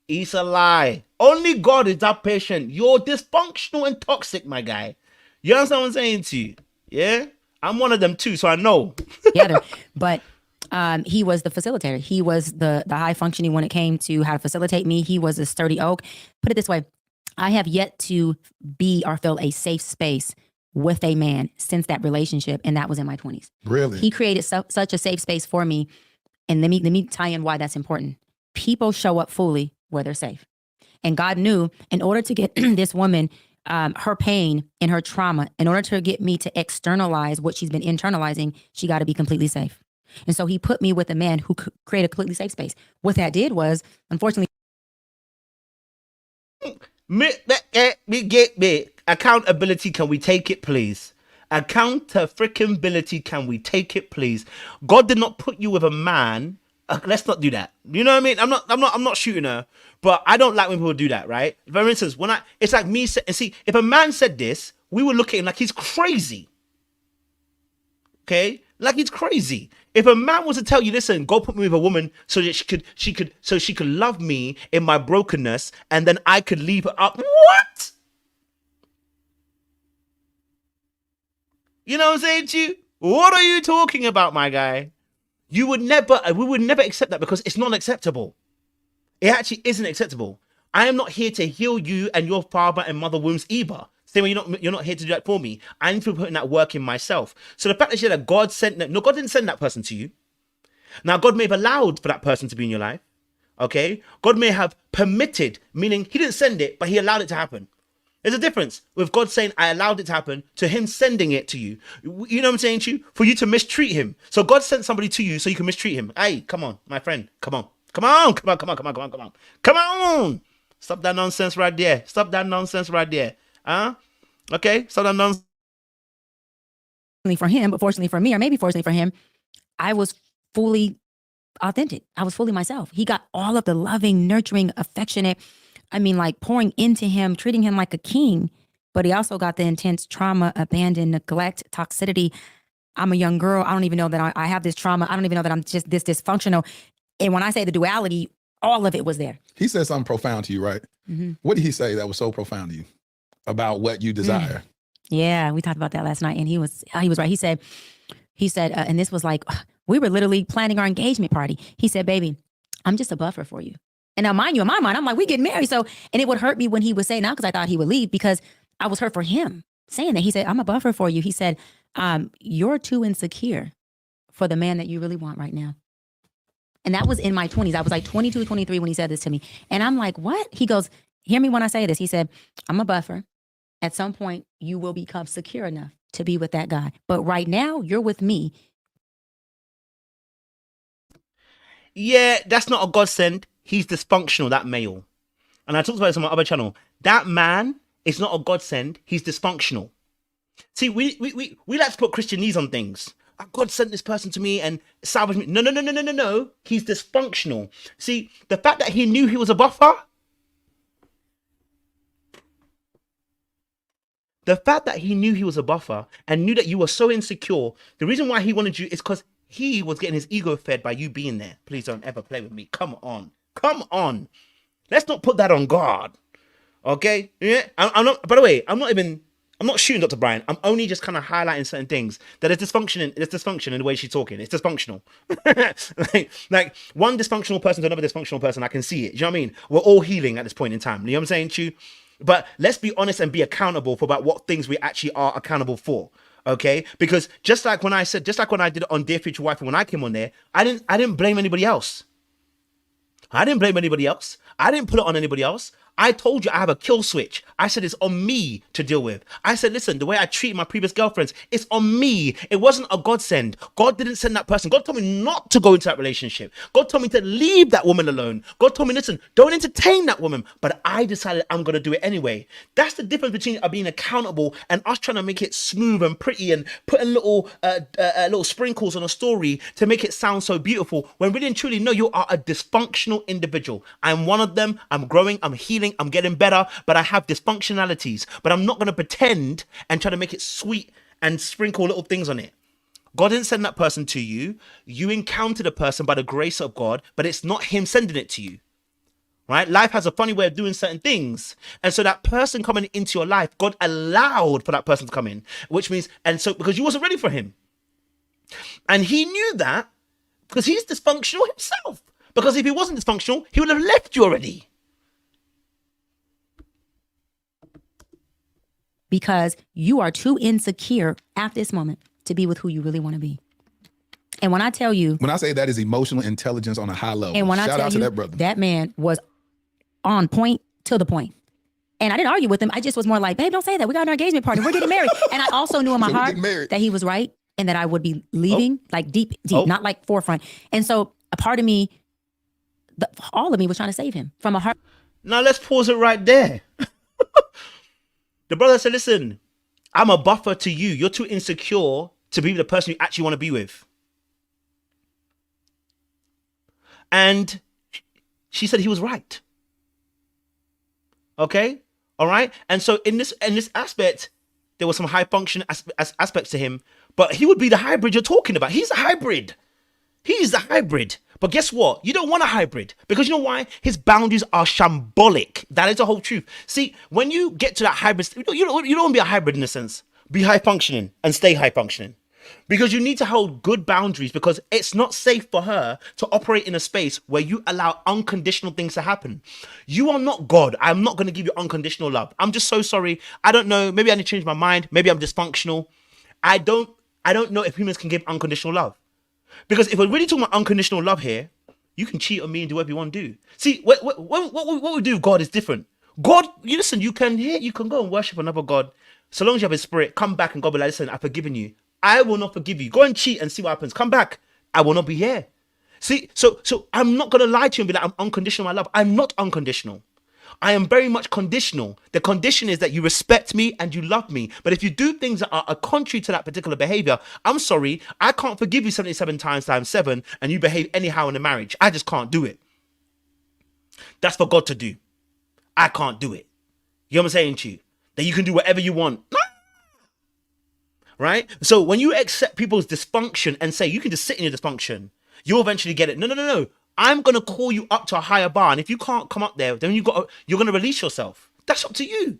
it's a lie. Only God is that patient. You're dysfunctional and toxic, my guy. You understand what I'm saying to you? Yeah? I'm one of them too, so I know. Together. But he was the facilitator. He was the high functioning when it came to how to facilitate me. He was a sturdy oak. Put it this way, I have yet to be or feel a safe space with a man since that relationship, and that was in my 20s. Really? He created such a safe space for me, and let me tie in why that's important. People show up fully where they're safe, and God knew in order to get this woman her pain and her trauma, in order to get me to externalize what she's been internalizing, she got to be completely safe. And so he put me with a man who could create a completely safe space. What that did was, unfortunately, Accountability, can we take it, please? Accountability, can we take it, please? God did not put you with a man. Let's not do that. You know what I mean? I'm not shooting her, but I don't like when people do that, right? For instance, it's like me and see, if a man said this, we would look at him like he's crazy. Okay? Like he's crazy. If a man was to tell you, listen, go put me with a woman so that she could love me in my brokenness, and then I could leave her up. What? You know what I'm saying to you? What are you talking about, my guy? We would never accept that, because it's not acceptable. It actually isn't acceptable. I am not here to heal you and your father and mother wounds either. Same way you're not here to do that for me. I need to be putting that work in myself. So the fact that God sent that, no, God didn't send that person to you. Now, God may have allowed for that person to be in your life. Okay? God may have permitted, meaning he didn't send it, but he allowed it to happen. There's a difference with God saying, I allowed it to happen, to him sending it to you. You know what I'm saying to you? For you to mistreat him. So God sent somebody to you so you can mistreat him. Hey, come on, my friend. Come on. Come on. Come on. Come on. Come on. Come on. Come on. Come on. Stop that nonsense right there. Stop that nonsense right there. Huh? Okay? Stop that nonsense. for him, but fortunately for me, or maybe fortunately for him, I was fully authentic. I was fully myself. He got all of the loving, nurturing, affectionate, like pouring into him, treating him like a king. But he also got the intense trauma, abandon, neglect, toxicity. I'm a young girl. I don't even know that I have this trauma. I don't even know that I'm just this dysfunctional. And when I say the duality, all of it was there. He said something profound to you, right? Mm-hmm. What did he say that was so profound to you about what you desire? Yeah, we talked about that last night, and he was right. He said, and this was like, we were literally planning our engagement party. He said, baby, I'm just a buffer for you. And now, mind you, in my mind, I'm like, we getting married. So, and it would hurt me when he would say now, because I thought he would leave, because I was hurt for him saying that. He said, I'm a buffer for you. He said, you're too insecure for the man that you really want right now. And that was in my 20s. I was like 22, 23 when he said this to me. And I'm like, what? He goes, hear me when I say this. He said, I'm a buffer. At some point, you will become secure enough to be with that guy. But right now, you're with me. Yeah, that's not a godsend. He's dysfunctional, that male. And I talked about this on my other channel. That man is not a godsend. He's dysfunctional. See, we like to put Christianese on things. God sent this person to me and salvaged me. No. He's dysfunctional. See, the fact that he knew he was a buffer, and knew that you were so insecure, the reason why he wanted you is because he was getting his ego fed by you being there. Please don't ever play with me. Come on. Let's not put that on God. Okay? Yeah. I'm not, by the way, I'm not shooting Dr. Bryant. I'm only just kind of highlighting certain things that is dysfunction in the way she's talking. It's dysfunctional. like one dysfunctional person to another dysfunctional person, I can see it. Do you know what I mean? We're all healing at this point in time. You know what I'm saying to you? But let's be honest and be accountable for about what things we actually are accountable for. Okay? Because just like when I did it on Dear Future Wife, and when I came on there, I didn't blame anybody else. I didn't put it on anybody else. I told you I have a kill switch. I said it's on me to deal with. I said, listen, the way I treat my previous girlfriends, it's on me. It wasn't a godsend. God didn't send that person. God told me not to go into that relationship. God told me to leave that woman alone. God told me, listen, don't entertain that woman. But I decided I'm going to do it anyway. That's the difference between being accountable and us trying to make it smooth and pretty and putting little sprinkles on a story to make it sound so beautiful, when really and truly, no, you are a dysfunctional individual. I'm one of them. I'm growing. I'm healing. I'm getting better, but I have dysfunctionalities. But I'm not going to pretend and try to make it sweet and sprinkle little things on it. God didn't send that person to you. You encountered a person by the grace of God, but it's not him sending it to you. Right? Life has a funny way of doing certain things. And so that person coming into your life, God allowed for that person to come in, which means, and so because you wasn't ready for him. And he knew that because he's dysfunctional himself. Because if he wasn't dysfunctional, he would have left you already. Because you are too insecure at this moment to be with who you really want to be. And when I tell you, when I say that is emotional intelligence on a high level, and when shout I tell out to you, that brother. That man was on point to the point. And I didn't argue with him. I just was more like, babe, don't say that. We got an engagement party. We're getting married. And I also knew in my heart that he was right and that I would be leaving like deep, not like forefront. And so a part of me, all of me was trying to save him from a heart. Now let's pause it right there. The brother said, listen, I'm a buffer to you. You're too insecure to be the person you actually want to be with. And she said he was right. Okay? All right? And so in this aspect, there was some high function aspects to him, but he would be the hybrid you're talking about. He's a hybrid. He's the hybrid. But guess what? You don't want a hybrid because you know why? His boundaries are shambolic. That is the whole truth. See, when you get to that hybrid, you don't want to be a hybrid in a sense. Be high functioning and stay high functioning. Because you need to hold good boundaries because it's not safe for her to operate in a space where you allow unconditional things to happen. You are not God. I'm not going to give you unconditional love. I'm just so sorry. I don't know. Maybe I need to change my mind. Maybe I'm dysfunctional. I don't know if humans can give unconditional love. Because if we're really talking about unconditional love here, you can cheat on me and do whatever you want to do. See, what we do with God is different. God, you listen, you can go and worship another God. So long as you have his spirit, come back and God will be like, listen, I've forgiven you. I will not forgive you. Go and cheat and see what happens. Come back. I will not be here. See, so I'm not going to lie to you and be like, I'm unconditional in my love. I'm not unconditional. I am very much conditional. The condition is that you respect me and you love me. But if you do things that are contrary to that particular behavior, I'm sorry, I can't forgive you 77 times 7 and you behave anyhow in a marriage. I just can't do it. That's for God to do. I can't do it. You know what I'm saying to you? That you can do whatever you want. Right? So when you accept people's dysfunction and say you can just sit in your dysfunction, you'll eventually get it. No. I'm going to call you up to a higher bar. And if you can't come up there, then you're going to release yourself. That's up to you.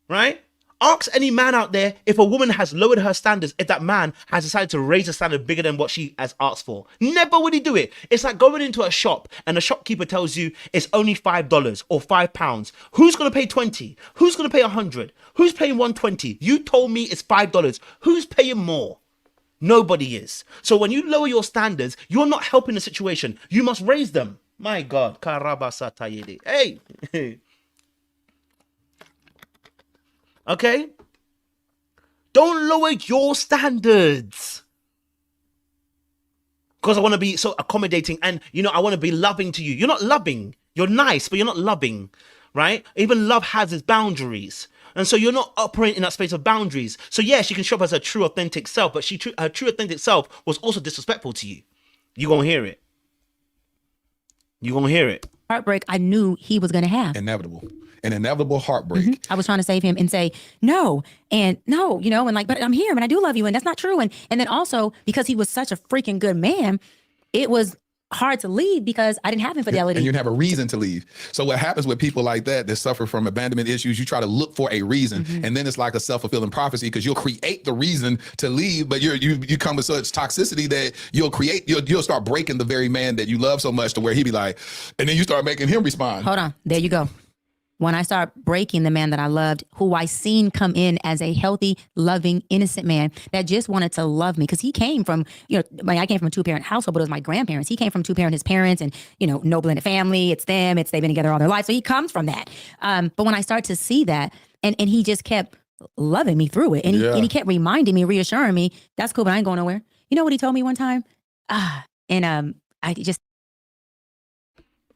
Right? Ask any man out there if a woman has lowered her standards, if that man has decided to raise a standard bigger than what she has asked for. Never would he do it. It's like going into a shop and the shopkeeper tells you it's only $5 or £5. Who's going to pay 20? Who's going to pay 100? Who's paying 120? You told me it's $5. Who's paying more? Nobody is. So when you lower your standards, you're not helping the situation. You must raise them. My God. Hey. Okay? Don't lower your standards. Because I want to be so accommodating and, I want to be loving to you. You're not loving. You're nice, but you're not loving, right? Even love has its boundaries. And so you're not operating in that space of boundaries. So yeah, she can show up as her true, authentic self, but her true, authentic self was also disrespectful to you. You're going to hear it. You're going to hear it. Heartbreak I knew he was going to have. Inevitable. An inevitable heartbreak. I was trying to save him and say, no, and no, and like, but I'm here and I do love you. And that's not true. And then also because he was such a freaking good man, it was hard to leave because I didn't have infidelity. And you didn't have a reason to leave. So what happens with people like that suffer from abandonment issues, you try to look for a reason. And then it's like a self-fulfilling prophecy because you'll create the reason to leave, but you come with such toxicity that you'll start breaking the very man that you love so much to where he be like, and then you start making him respond. Hold on. There you go. When I start breaking the man that I loved, who I seen come in as a healthy, loving, innocent man that just wanted to love me. Because he came from, I came from a 2-parent household, but it was my grandparents. He came from 2-parent, his parents, and, no blended family. It's them. They've been together all their life. So he comes from that. But when I start to see that, and he just kept loving me through it. And he kept reminding me, reassuring me, that's cool, but I ain't going nowhere. You know what he told me one time?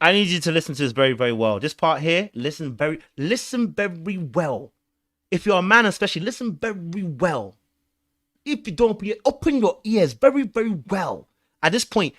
I need you to listen to this very, very well. This part here, listen very well. If you're a man especially, listen very well. If you don't, open your ears very, very well at this point,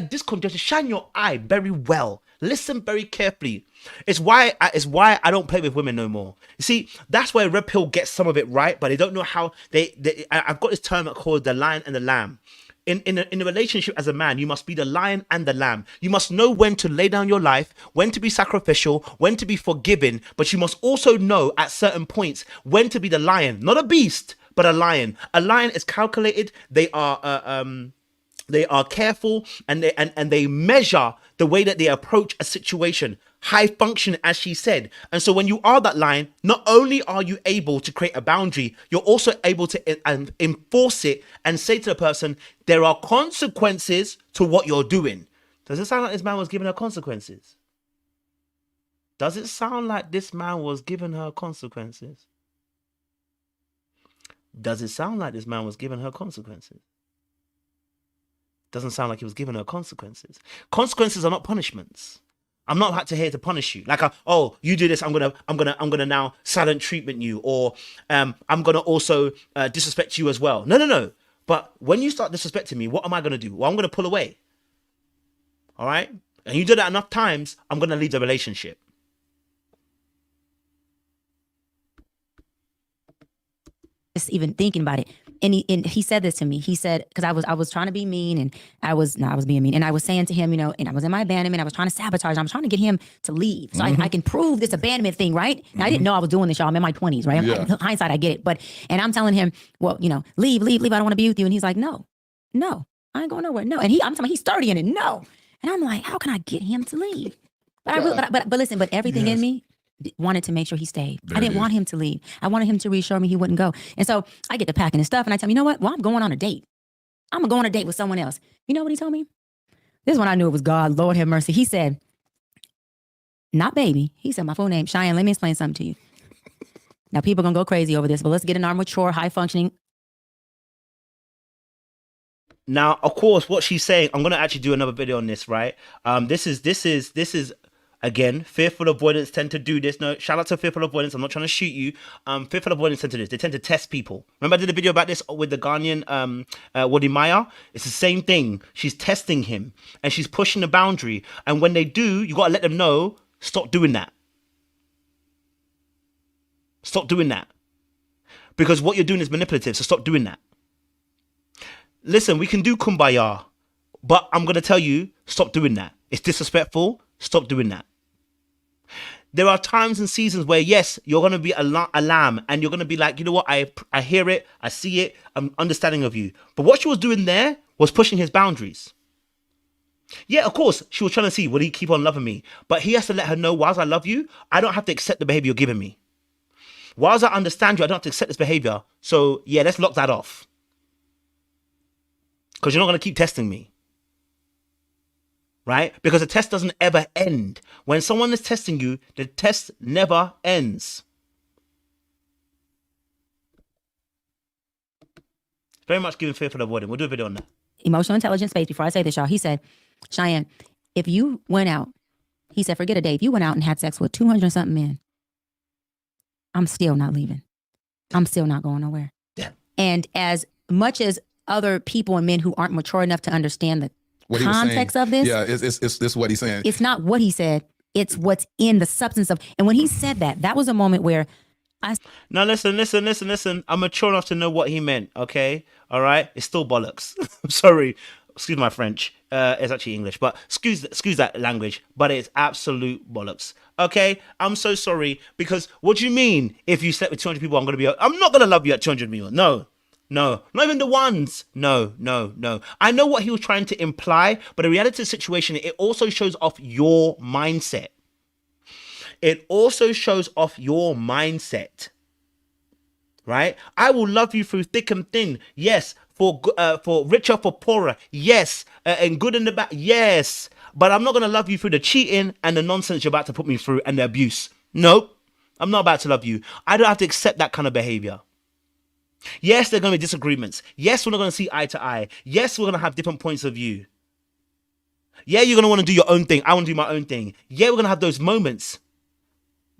just shine your eye very well. Listen very carefully. It's why I don't play with women no more. You see, that's where Red Pill gets some of it right, but they don't know how I've got this term called the lion and the lamb. In a relationship as a man, you must be the lion and the lamb. You must know when to lay down your life, when to be sacrificial, when to be forgiving, but you must also know at certain points when to be the lion, not a beast, but a lion. A lion is calculated. They are careful, and they measure the way that they approach a situation. High function, as she said. And so when you are that lion, not only are you able to create a boundary, you're also able to enforce it and say to the person, there are consequences to what you're doing. Does it sound like this man was giving her consequences? Does it sound like this man was giving her consequences? Does it sound like this man was giving her consequences? Doesn't sound like he was giving her consequences. Consequences are not punishments. I'm not here to punish you. Like, you do this, I'm gonna now silent treatment you, or I'm gonna also disrespect you as well. No. But when you start disrespecting me, what am I gonna do? Well, I'm gonna pull away. All right, and you do that enough times, I'm gonna leave the relationship. Just even thinking about it. And he said this to me. He said, because I was trying to be mean, and I was being mean. And I was saying to him, and I was in my abandonment. I was trying to sabotage. I was trying to get him to leave. So I can prove this abandonment thing, right? And I didn't know I was doing this, y'all. I'm in my 20s, right? Yeah. Hindsight, I get it. and I'm telling him, well, leave. I don't want to be with you. And he's like, no, I ain't going nowhere. No. And I'm telling he's sturdy in it. No. And I'm like, how can I get him to leave? But listen, everything in me wanted to make sure he stayed. I didn't want him to leave. I wanted him to reassure me he wouldn't go. And so I get to packing his stuff, and I tell him, you know what? Well, I'm going on a date. I'm going to go on a date with someone else. You know what he told me? This is when I knew it was God. Lord have mercy. He said, not baby. He said my full name. Cheyenne, let me explain something to you. Now, people are going to go crazy over this, but let's get in our mature, high-functioning. Now, of course, what she's saying, I'm going to actually do another video on this, right? This is again, fearful avoidance tend to do this. No, shout out to fearful avoidance. I'm not trying to shoot you. Fearful avoidance tend to do this. They tend to test people. Remember I did a video about this with the Ghanaian Wadi Maya? It's the same thing. She's testing him and she's pushing the boundary. And when they do, you got to let them know, stop doing that. Stop doing that. Because what you're doing is manipulative, so stop doing that. Listen, we can do kumbaya, but I'm going to tell you, stop doing that. It's disrespectful. Stop doing that. There are times and seasons where, yes, you're going to be a lamb and you're going to be like, you know what, I hear it, I see it, I'm understanding of you. But what she was doing there was pushing his boundaries. Yeah, of course, she was trying to see, will he keep on loving me? But he has to let her know, whilst I love you, I don't have to accept the behavior you're giving me. Whilst I understand you, I don't have to accept this behavior. So, yeah, let's lock that off. Because you're not going to keep testing me. Right? Because the test doesn't ever end. When someone is testing you, the test never ends. Very much giving fearful avoiding. We'll do a video on that. Emotional intelligence space. Before I say this, y'all, he said, Cheyenne, if you went out, he said, forget a date. If you went out and had sex with 200 something men, I'm still not leaving. I'm still not going nowhere. Yeah. And as much as other people and men who aren't mature enough to understand the context of this. Yeah, it's what he's saying. It's not what he said. It's what's in the substance of. And when he said that, that was a moment where Now listen. I'm mature enough to know what he meant, okay? All right? It's still bollocks. I'm sorry. Excuse my French. It's actually English, but excuse that language, but it's absolute bollocks. Okay? I'm so sorry, because what do you mean if you slept with 200 people, I'm not going to love you at 200 people. No, not even the ones. No. I know what he was trying to imply, but the reality of the situation, it also shows off your mindset. Right? I will love you through thick and thin. Yes. For richer, for poorer. Yes. And good and the bad. Yes. But I'm not going to love you through the cheating and the nonsense you're about to put me through and the abuse. Nope. I'm not about to love you. I don't have to accept that kind of behavior. Yes, there are going to be disagreements. Yes, we're not going to see eye to eye. Yes, we're going to have different points of view. Yeah, you're going to want to do your own thing. I want to do my own thing. Yeah, we're going to have those moments.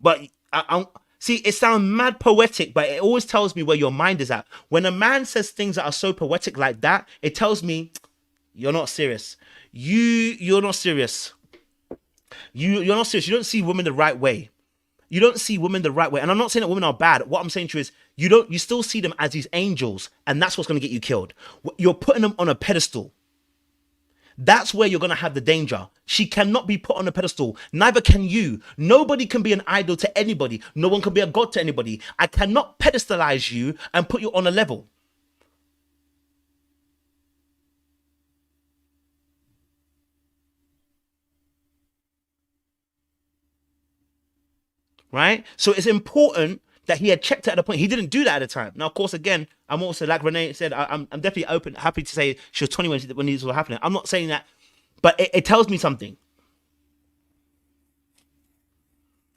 But see, it sounds mad poetic, but it always tells me where your mind is at. When a man says things that are so poetic like that, it tells me You're not serious. You're not serious. You're not serious. You don't see women the right way. You don't see women the right way. And I'm not saying that women are bad. What I'm saying to you is you still see them as these angels, and that's what's going to get you killed. You're putting them on a pedestal. That's where you're going to have the danger. She cannot be put on a pedestal. Neither can you. Nobody can be an idol to anybody. No one can be a god to anybody. I cannot pedestalize you and put you on a level. Right? So it's important that he had checked her at a point. He didn't do that at the time. Now, of course, again, I'm also, like Renee said, I'm definitely happy to say she was 20 when these were happening. I'm not saying that, but it tells me something.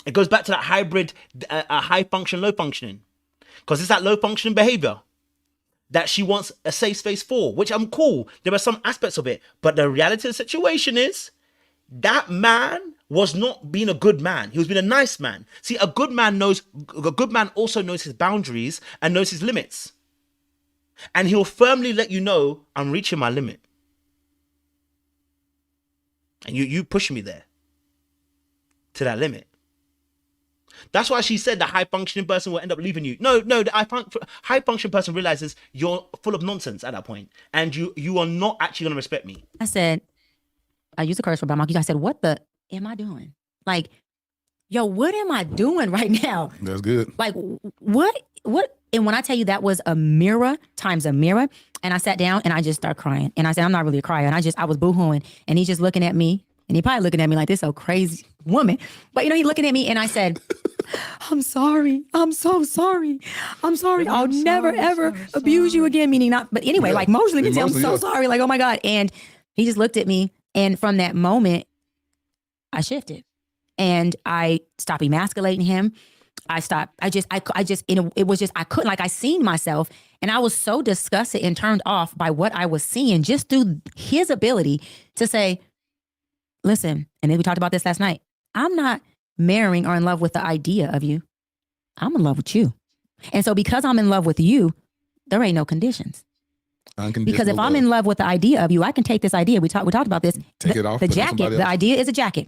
It goes back to that hybrid, high function, low functioning. Because it's that low functioning behavior that she wants a safe space for, which I'm cool. There are some aspects of it. But the reality of the situation is that man was not being a good man. He was being a nice man. See, a good man also knows his boundaries and knows his limits. And he'll firmly let you know, I'm reaching my limit. And you push me there to that limit. That's why she said the high functioning person will end up leaving you. No, the high functioning person realizes you're full of nonsense at that point, and you are not actually going to respect me. I used a curse word, but I said, what the am I doing? Like, yo, what am I doing right now? That's good. Like, what? And when I tell you that was a mirror times a mirror, and I sat down and I just started crying. And I said, I'm not really a crier. And I was boohooing. And he's just looking at me. And he probably looking at me like, this so crazy woman. But, he's looking at me and I said, I'm sorry. I'm so sorry. I'm sorry. I'll never, ever abuse you again. Meaning not, but anyway, like emotionally, I'm so sorry. Like, oh my God. And he just looked at me. And from that moment, I shifted and I stopped emasculating him. I seen myself and I was so disgusted and turned off by what I was seeing just through his ability to say, listen, and then we talked about this last night. I'm not marrying or in love with the idea of you. I'm in love with you. And so because I'm in love with you, there ain't no conditions. Because if I'm in love with the idea of you, I can take this idea. We talked about this. Take it off. The jacket, the idea is a jacket.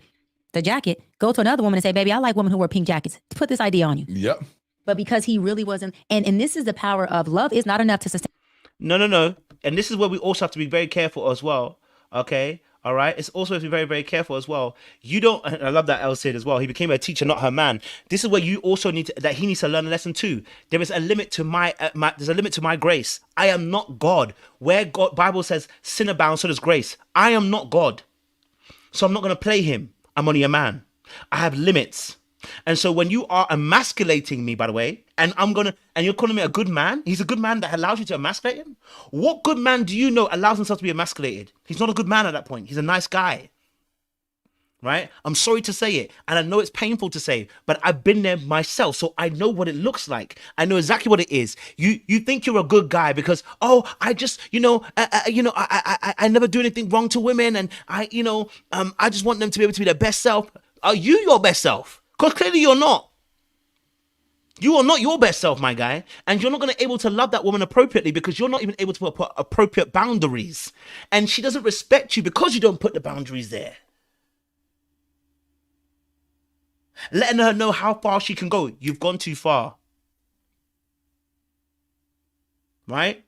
The jacket, go to another woman and say, baby, I like women who wear pink jackets. Put this idea on you. Yep. But because he really wasn't, and this is the power of love is not enough to sustain. No. And this is where we also have to be very careful as well. Okay. All right. It's also have to be very, very careful as well. You don't, and I love that Elle said as well. He became a teacher, not her man. This is where you also that he needs to learn a lesson too. There is a limit to there's a limit to my grace. I am not God. Where God, Bible says sin abounds, so does grace. I am not God. So I'm not going to play him. I'm only a man. I have limits. And so when you are emasculating me, by the way, and you're calling me a good man, he's a good man that allows you to emasculate him. What good man do you know allows himself to be emasculated? He's not a good man at that point. He's a nice guy. Right? I'm sorry to say it. And I know it's painful to say, but I've been there myself. So I know what it looks like. I know exactly what it is. You think you're a good guy because, I just, I never do anything wrong to women. And I just want them to be able to be their best self. Are you your best self? Because clearly you're not. You are not your best self, my guy. And you're not going to be able to love that woman appropriately because you're not even able to put appropriate boundaries. And she doesn't respect you because you don't put the boundaries there. Letting her know how far she can go. You've gone too far. Right?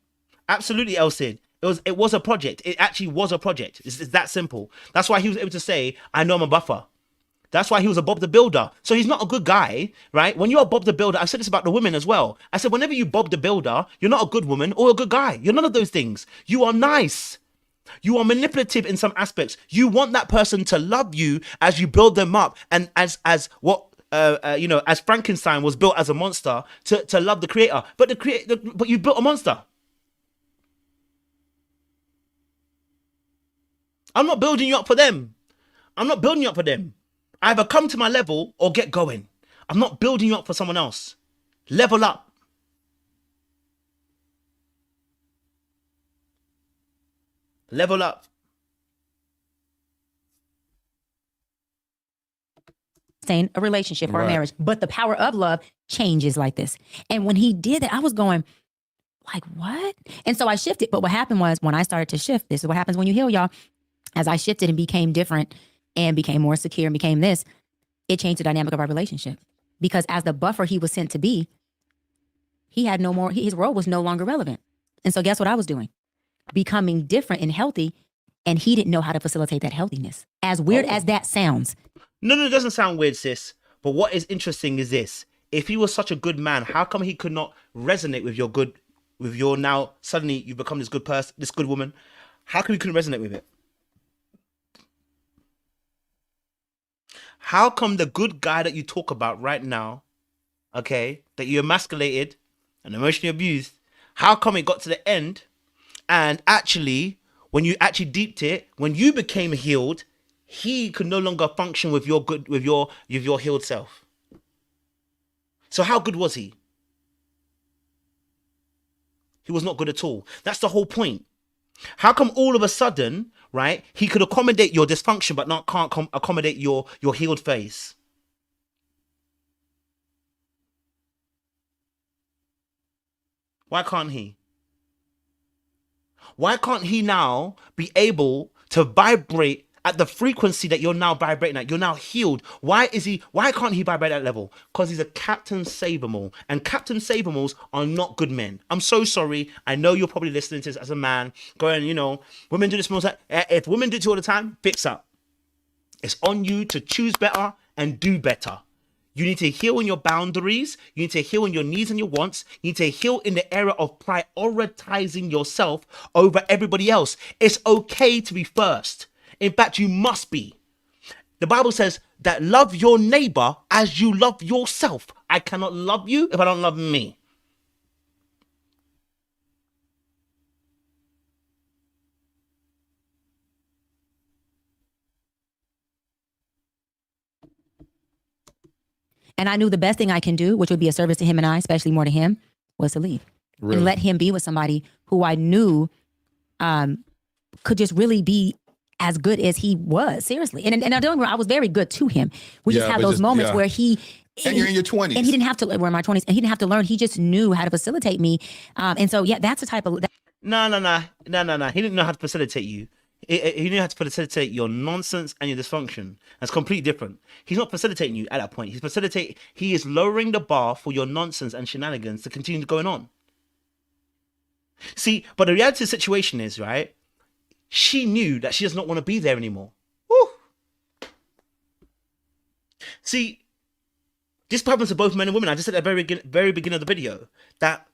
Absolutely, Elle said. It was a project. It actually was a project. It's that simple. That's why he was able to say, I know I'm a buffer. That's why he was a Bob the Builder. So he's not a good guy, right? When you're a Bob the Builder, I said this about the women as well. I said, whenever you Bob the Builder, you're not a good woman or a good guy. You're none of those things. You are nice. You are manipulative in some aspects. You want that person to love you as you build them up, and as Frankenstein was built as a monster to love the creator. But you built a monster. I'm not building you up for them. I'm not building you up for them. Either come to my level or get going. I'm not building you up for someone else. Level up. Level up. A relationship or a marriage, but the power of love changes like this. And when he did that, I was going, like, what? And so I shifted. But what happened was when I started to shift, this is what happens when you heal, y'all. As I shifted and became different and became more secure and became this, it changed the dynamic of our relationship. Because as the buffer he was sent to be, he had no more, his role was no longer relevant. And so guess what I was doing? Becoming different and healthy. And he didn't know how to facilitate that healthiness. As weird as that sounds. No, it doesn't sound weird, sis. But what is interesting is this. If he was such a good man, how come he could not resonate with your now suddenly you become this good person, this good woman? How come he couldn't resonate with it? How come the good guy that you talk about right now, okay, that you emasculated and emotionally abused, how come it got to the end and actually, when you actually deeped it, when you became healed, he could no longer function with your healed self? So how good was he? He was not good at all. That's the whole point. How come all of a sudden, right, he could accommodate your dysfunction but can't accommodate your healed phase? Why can't he? Why can't he now be able to vibrate at the frequency that you're now vibrating at? You're now healed. Why can't he vibrate at that level? Because he's a Captain Save-em-all. And Captain Save-em-alls are not good men. I'm so sorry. I know you're probably listening to this as a man, going, women do this most. If women do it all the time, fix up. It's on you to choose better and do better. You need to heal in your boundaries. You need to heal in your needs and your wants. You need to heal in the area of prioritizing yourself over everybody else. It's okay to be first. In fact, you must be. The Bible says that love your neighbor as you love yourself. I cannot love you if I don't love me. And I knew the best thing I can do, which would be a service to him and I, especially more to him, was to leave. Really? And let him be with somebody who I knew could just really be as good as he was. Seriously. And don't get me wrong, I was very good to him. We just had those moments where he... And you're in your 20s. And he didn't have to, we're in my 20s, and he didn't have to learn. He just knew how to facilitate me. And so, that's the type of... No. He didn't know how to facilitate you. He knew how to facilitate your nonsense and your dysfunction. That's completely different. He's not facilitating you at that point. He is lowering the bar for your nonsense and shenanigans to continue going on. See, but the reality of the situation is, right? She knew that she does not want to be there anymore. Woo. See, this happens to both men and women. I just said at the very beginning of the video that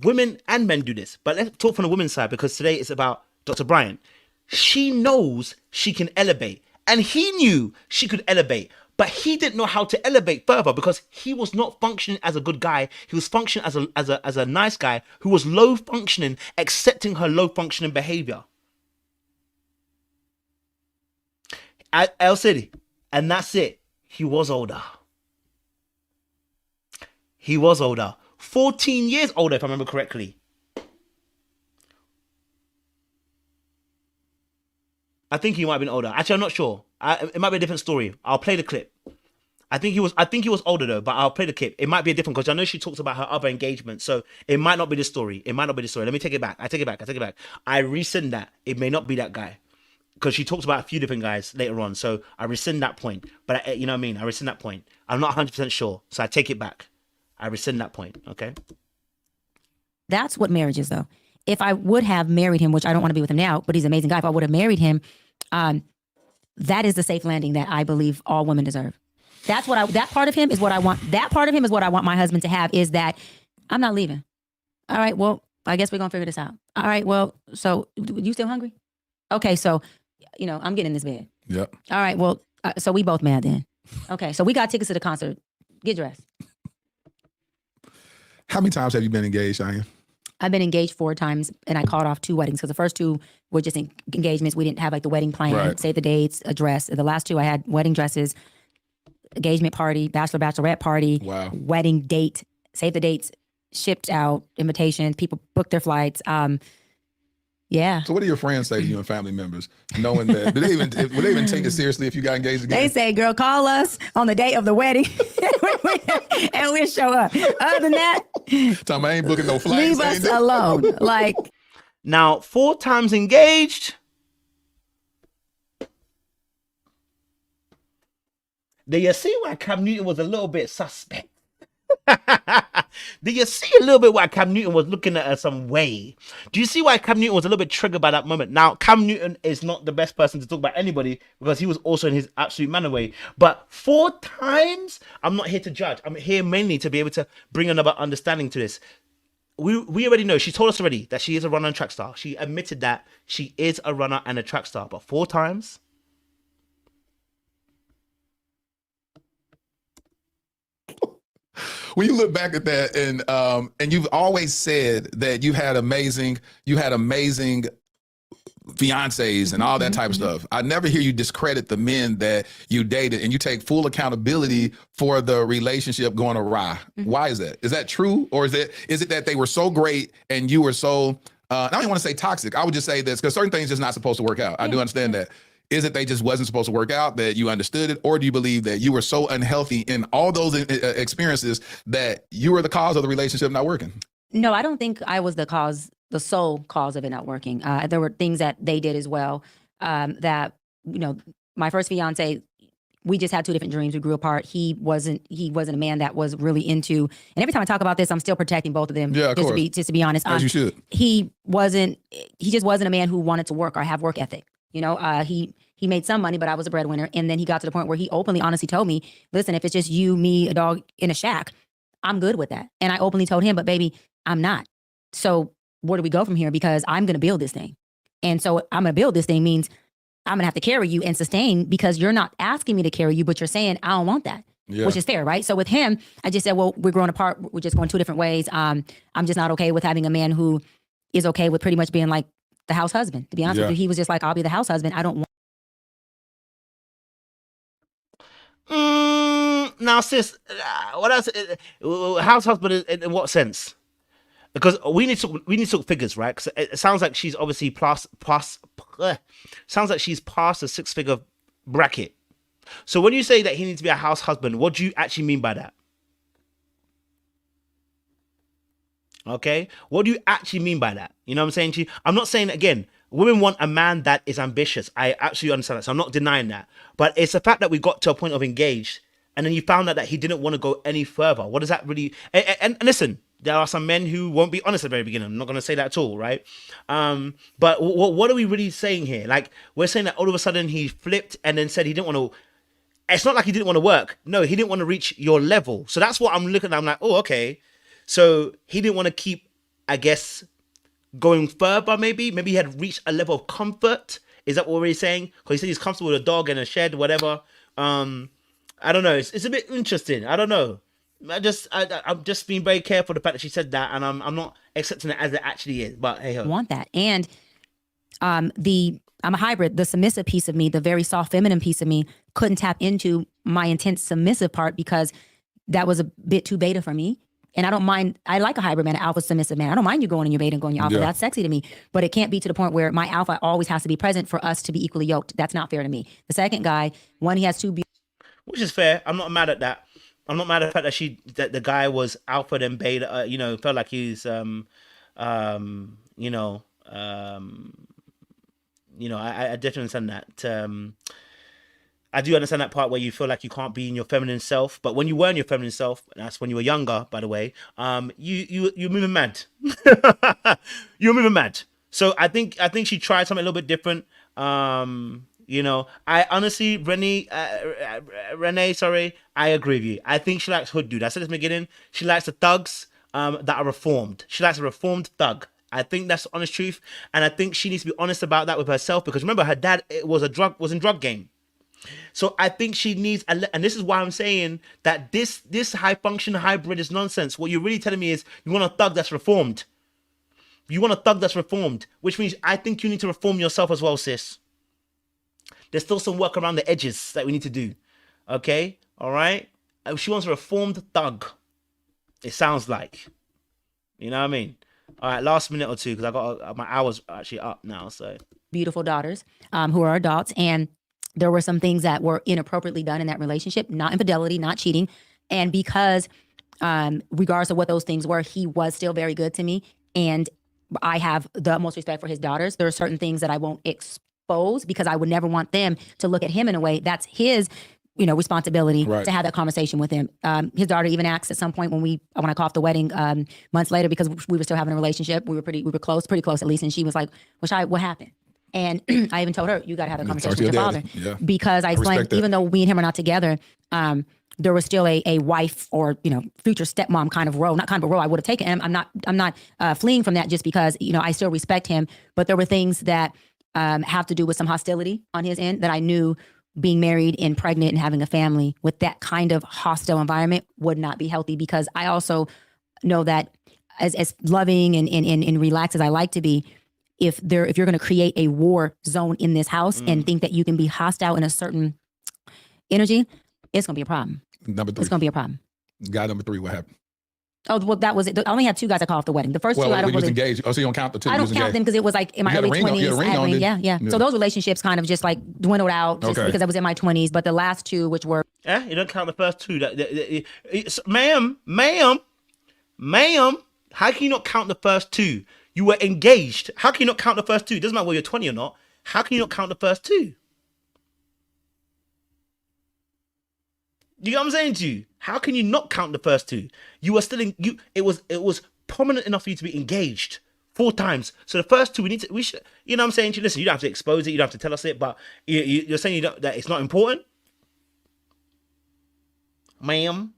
women and men do this. But let's talk from the women's side, because today it's about Dr. Bryant. She knows she can elevate, and he knew she could elevate, but he didn't know how to elevate further because he was not functioning as a good guy. He was functioning as a nice guy who was low functioning, accepting her low functioning behavior. At El City, and that's it. He was older. 14 years older, if I remember correctly. I think he might have been older. Actually, I'm not sure. It might be a different story. I'll play the clip. I think he was older though, but I'll play the clip. It might be a different, because I know she talks about her other engagement, so it might not be the story. Let me take it back. I take it back. I rescind that. It may not be that guy, because she talks about a few different guys later on. So I rescind that point. But you know what I mean? I rescind that point. I'm not 100% sure, so I take it back. I rescind that point. Okay. That's what marriage is, though. If I would have married him, which I don't want to be with him now, but he's an amazing guy. If I would have married him, that is the safe landing that I believe all women deserve. That part of him is what I want. That part of him is what I want my husband to have, is that I'm not leaving. All right, well, I guess we're going to figure this out. All right, well, so you still hungry? Okay, so, I'm getting in this bed. Yep. All right, well, so we both mad then. Okay, so we got tickets to the concert. Get dressed. How many times have you been engaged, Cheyenne? I've been engaged 4 times, and I called off 2 weddings, because the first 2 were just engagements. We didn't have like the wedding plan, Right. save the dates, a dress. The last 2 I had wedding dresses, engagement party, bachelorette party, Wow. wedding date, save the dates, shipped out, invitations, people booked their flights. Yeah. So what do your friends say to you and family members, knowing that? Would they even take it seriously if you got engaged again? They say, girl, call us on the day of the wedding and we'll show up. Other than that, Tom, I ain't booking no flights. leave us alone. Like, Now, 4 times engaged. Do you see why Cam Newton was a little bit suspect? Do you see a little bit why Cam Newton was looking at her some way? Do you see why Cam Newton was a little bit triggered by that moment? Now, Cam Newton is not the best person to talk about anybody because he was also in his absolute manner way. But 4 times, I'm not here to judge. I'm here mainly to be able to bring another understanding to this. We already know, she told us already that she is a runner and track star. She admitted that she is a runner and a track star. But 4 times? When you look back at that, and you've always said that you had amazing fiancés and all that type of stuff. I never hear you discredit the men that you dated, and you take full accountability for the relationship going awry. Why is that? Is that true, or is it that they were so great and you were so? I don't even want to say toxic. I would just say this because certain things just not supposed to work out. I do understand that. Is it they just wasn't supposed to work out, that you understood it? Or do you believe that you were so unhealthy in all those experiences that you were the cause of the relationship not working? no, I don't think I was the sole cause of it not working. There were things that they did as well that, my first fiance, we just had 2 different dreams. We grew apart. He wasn't a man that was really into, and every time I talk about this, I'm still protecting both of them. Yeah, of course. Just to be honest. As you should. He just wasn't a man who wanted to work or have work ethic. He made some money, but I was a breadwinner. And then he got to the point where he openly, honestly told me, listen, if it's just you, me, a dog in a shack, I'm good with that. And I openly told him, but baby, I'm not. So where do we go from here? Because I'm going to build this thing. And so I'm going to build this thing means I'm going to have to carry you and sustain, because you're not asking me to carry you, but you're saying, I don't want that, which is fair, right? So with him, I just said, well, we're growing apart. We're just going 2 different ways. I'm just not okay with having a man who is okay with pretty much being like the house husband. To be honest with you, he was just like, I'll be the house husband. I don't want. Now, sis, what else? House husband in what sense? Because we need to talk figures, right? Because it sounds like she's obviously sounds like she's past the 6-figure bracket. So when you say that he needs to be a house husband, what do you actually mean by that? Okay, what do you actually mean by that? You know what I'm saying to you? I'm not saying, again, women want a man that is ambitious. I absolutely understand that, so I'm not denying that. But it's the fact that we got to a point of engaged, and then you found out that he didn't want to go any further. What does that really? And listen, there are some men who won't be honest at the very beginning. I'm not going to say that at all, right? But what are we really saying here? Like, we're saying that all of a sudden he flipped and then said he didn't want to. It's not like he didn't want to work. No, he didn't want to reach your level. So that's what I'm looking at. I'm like, oh, okay. So he didn't want to keep, I guess, going further, maybe. Maybe he had reached a level of comfort. Is that what we're saying? Because he said he's comfortable with a dog in a shed, whatever. I don't know. It's a bit interesting. I don't know. I'm just being very careful the fact that she said that, and I'm not accepting it as it actually is. But hey, Want that. And I'm a hybrid. The submissive piece of me, the very soft feminine piece of me, couldn't tap into my intense submissive part because that was a bit too beta for me. And I don't mind. I like a hybrid man, an alpha submissive man. I don't mind you going in your beta and going your alpha. Yeah. That's sexy to me. But it can't be to the point where my alpha always has to be present for us to be equally yoked. That's not fair to me. The second guy, one, he has 2 which is fair. I'm not mad at that. I'm not mad at the fact that the guy was alpha then beta. Felt like he's I definitely understand that. I do understand that part where you feel like you can't be in your feminine self, but when you were in your feminine self, that's when you were younger, by the way. You're moving mad. You're moving mad. So I think she tried something a little bit different. I honestly, Renee, I agree with you. I think she likes hood dude. I said this in the beginning. She likes the thugs that are reformed. She likes a reformed thug. I think that's the honest truth, and I think she needs to be honest about that with herself, because remember, her dad was in drug game. So I think she needs, and this is why I'm saying that this high function hybrid is nonsense. What you're really telling me is you want a thug that's reformed. You want a thug that's reformed, which means I think you need to reform yourself as well, sis. There's still some work around the edges that we need to do. Okay? All right? She wants a reformed thug. It sounds like. You know what I mean? All right, last minute or two because I got my hours actually up now. So beautiful daughters who are adults. And there were some things that were inappropriately done in that relationship, not infidelity, not cheating. And because regardless of what those things were, he was still very good to me. And I have the utmost respect for his daughters. There are certain things that I won't expose because I would never want them to look at him in a way that's his, responsibility to have that conversation with him. His daughter even asked at some point when I called off the wedding months later, because we were still having a relationship. We were pretty close at least. And she was like, well, what happened? And I even told her, you got to have a conversation with your father. Yeah. Because I explained, even though me and him are not together, there was still a wife or, future stepmom kind of role, not kind of a role I would have taken him. I'm not fleeing from that just because, I still respect him. But there were things that have to do with some hostility on his end that I knew being married and pregnant and having a family with that kind of hostile environment would not be healthy, because I also know that as loving and relaxed as I like to be, if you're going to create a war zone in this house and think that you can be hostile in a certain energy, it's going to be a problem. Number 3. It's going to be a problem. Guy number 3, what happened? Oh, well, that was it. I only had 2 guys I called off the wedding. The first 2, I don't when you was really. engaged. Oh, so you don't count the 2? I don't count them because it was like in my early 20s. Yeah. So those relationships kind of just like dwindled out just because I was in my 20s. But the last 2, which were. Yeah, you don't count the first 2. Ma'am, how can you not count the first 2? You were engaged. How can you not count the first 2? It doesn't matter whether you're 20 or not. How can you not count the first 2? You know what I'm saying to you? How can you not count the first 2? You were still it was prominent enough for you to be engaged 4 times. So the first 2 we should, you know what I'm saying to you? Listen, you don't have to expose it, you don't have to tell us it, but you're saying that it's not important? Ma'am.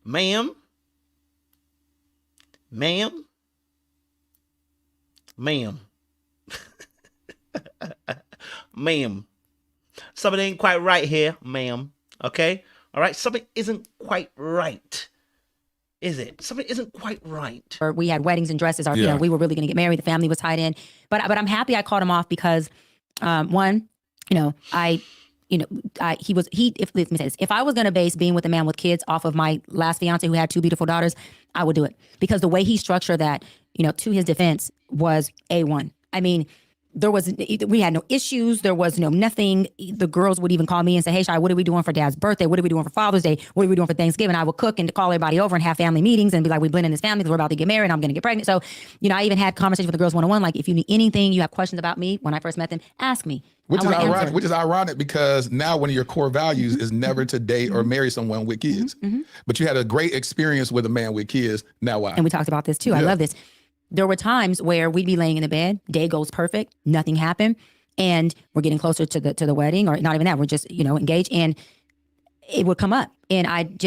Ma'am. Something ain't quite right here, ma'am. Okay? All right? Something isn't quite right. Is it? Something isn't quite right. Or we had weddings and dresses. We were really going to get married. The family was tied in. But I'm happy I called him off because, one, let me say this. If I was going to base being with a man with kids off of my last fiance who had 2 beautiful daughters, I would do it. Because the way he structured that, to his defense, was A1. I mean, we had no issues. There was nothing. The girls would even call me and say, hey, Shai, what are we doing for Dad's birthday? What are we doing for Father's Day? What are we doing for Thanksgiving? I would cook and call everybody over and have family meetings and be like, we blend in this family because we're about to get married and I'm going to get pregnant. So, I even had conversations with the girls one-on-one. Like, if you need anything, you have questions about me when I first met them, ask me. Which is ironic because now one of your core values is never to date or marry someone with kids. But you had a great experience with a man with kids. Now why? And we talked about this too. I love this. There were times where we'd be laying in the bed, day goes perfect, nothing happened, and we're getting closer to the wedding, or not even that, we're just, engaged, and it would come up. And I'd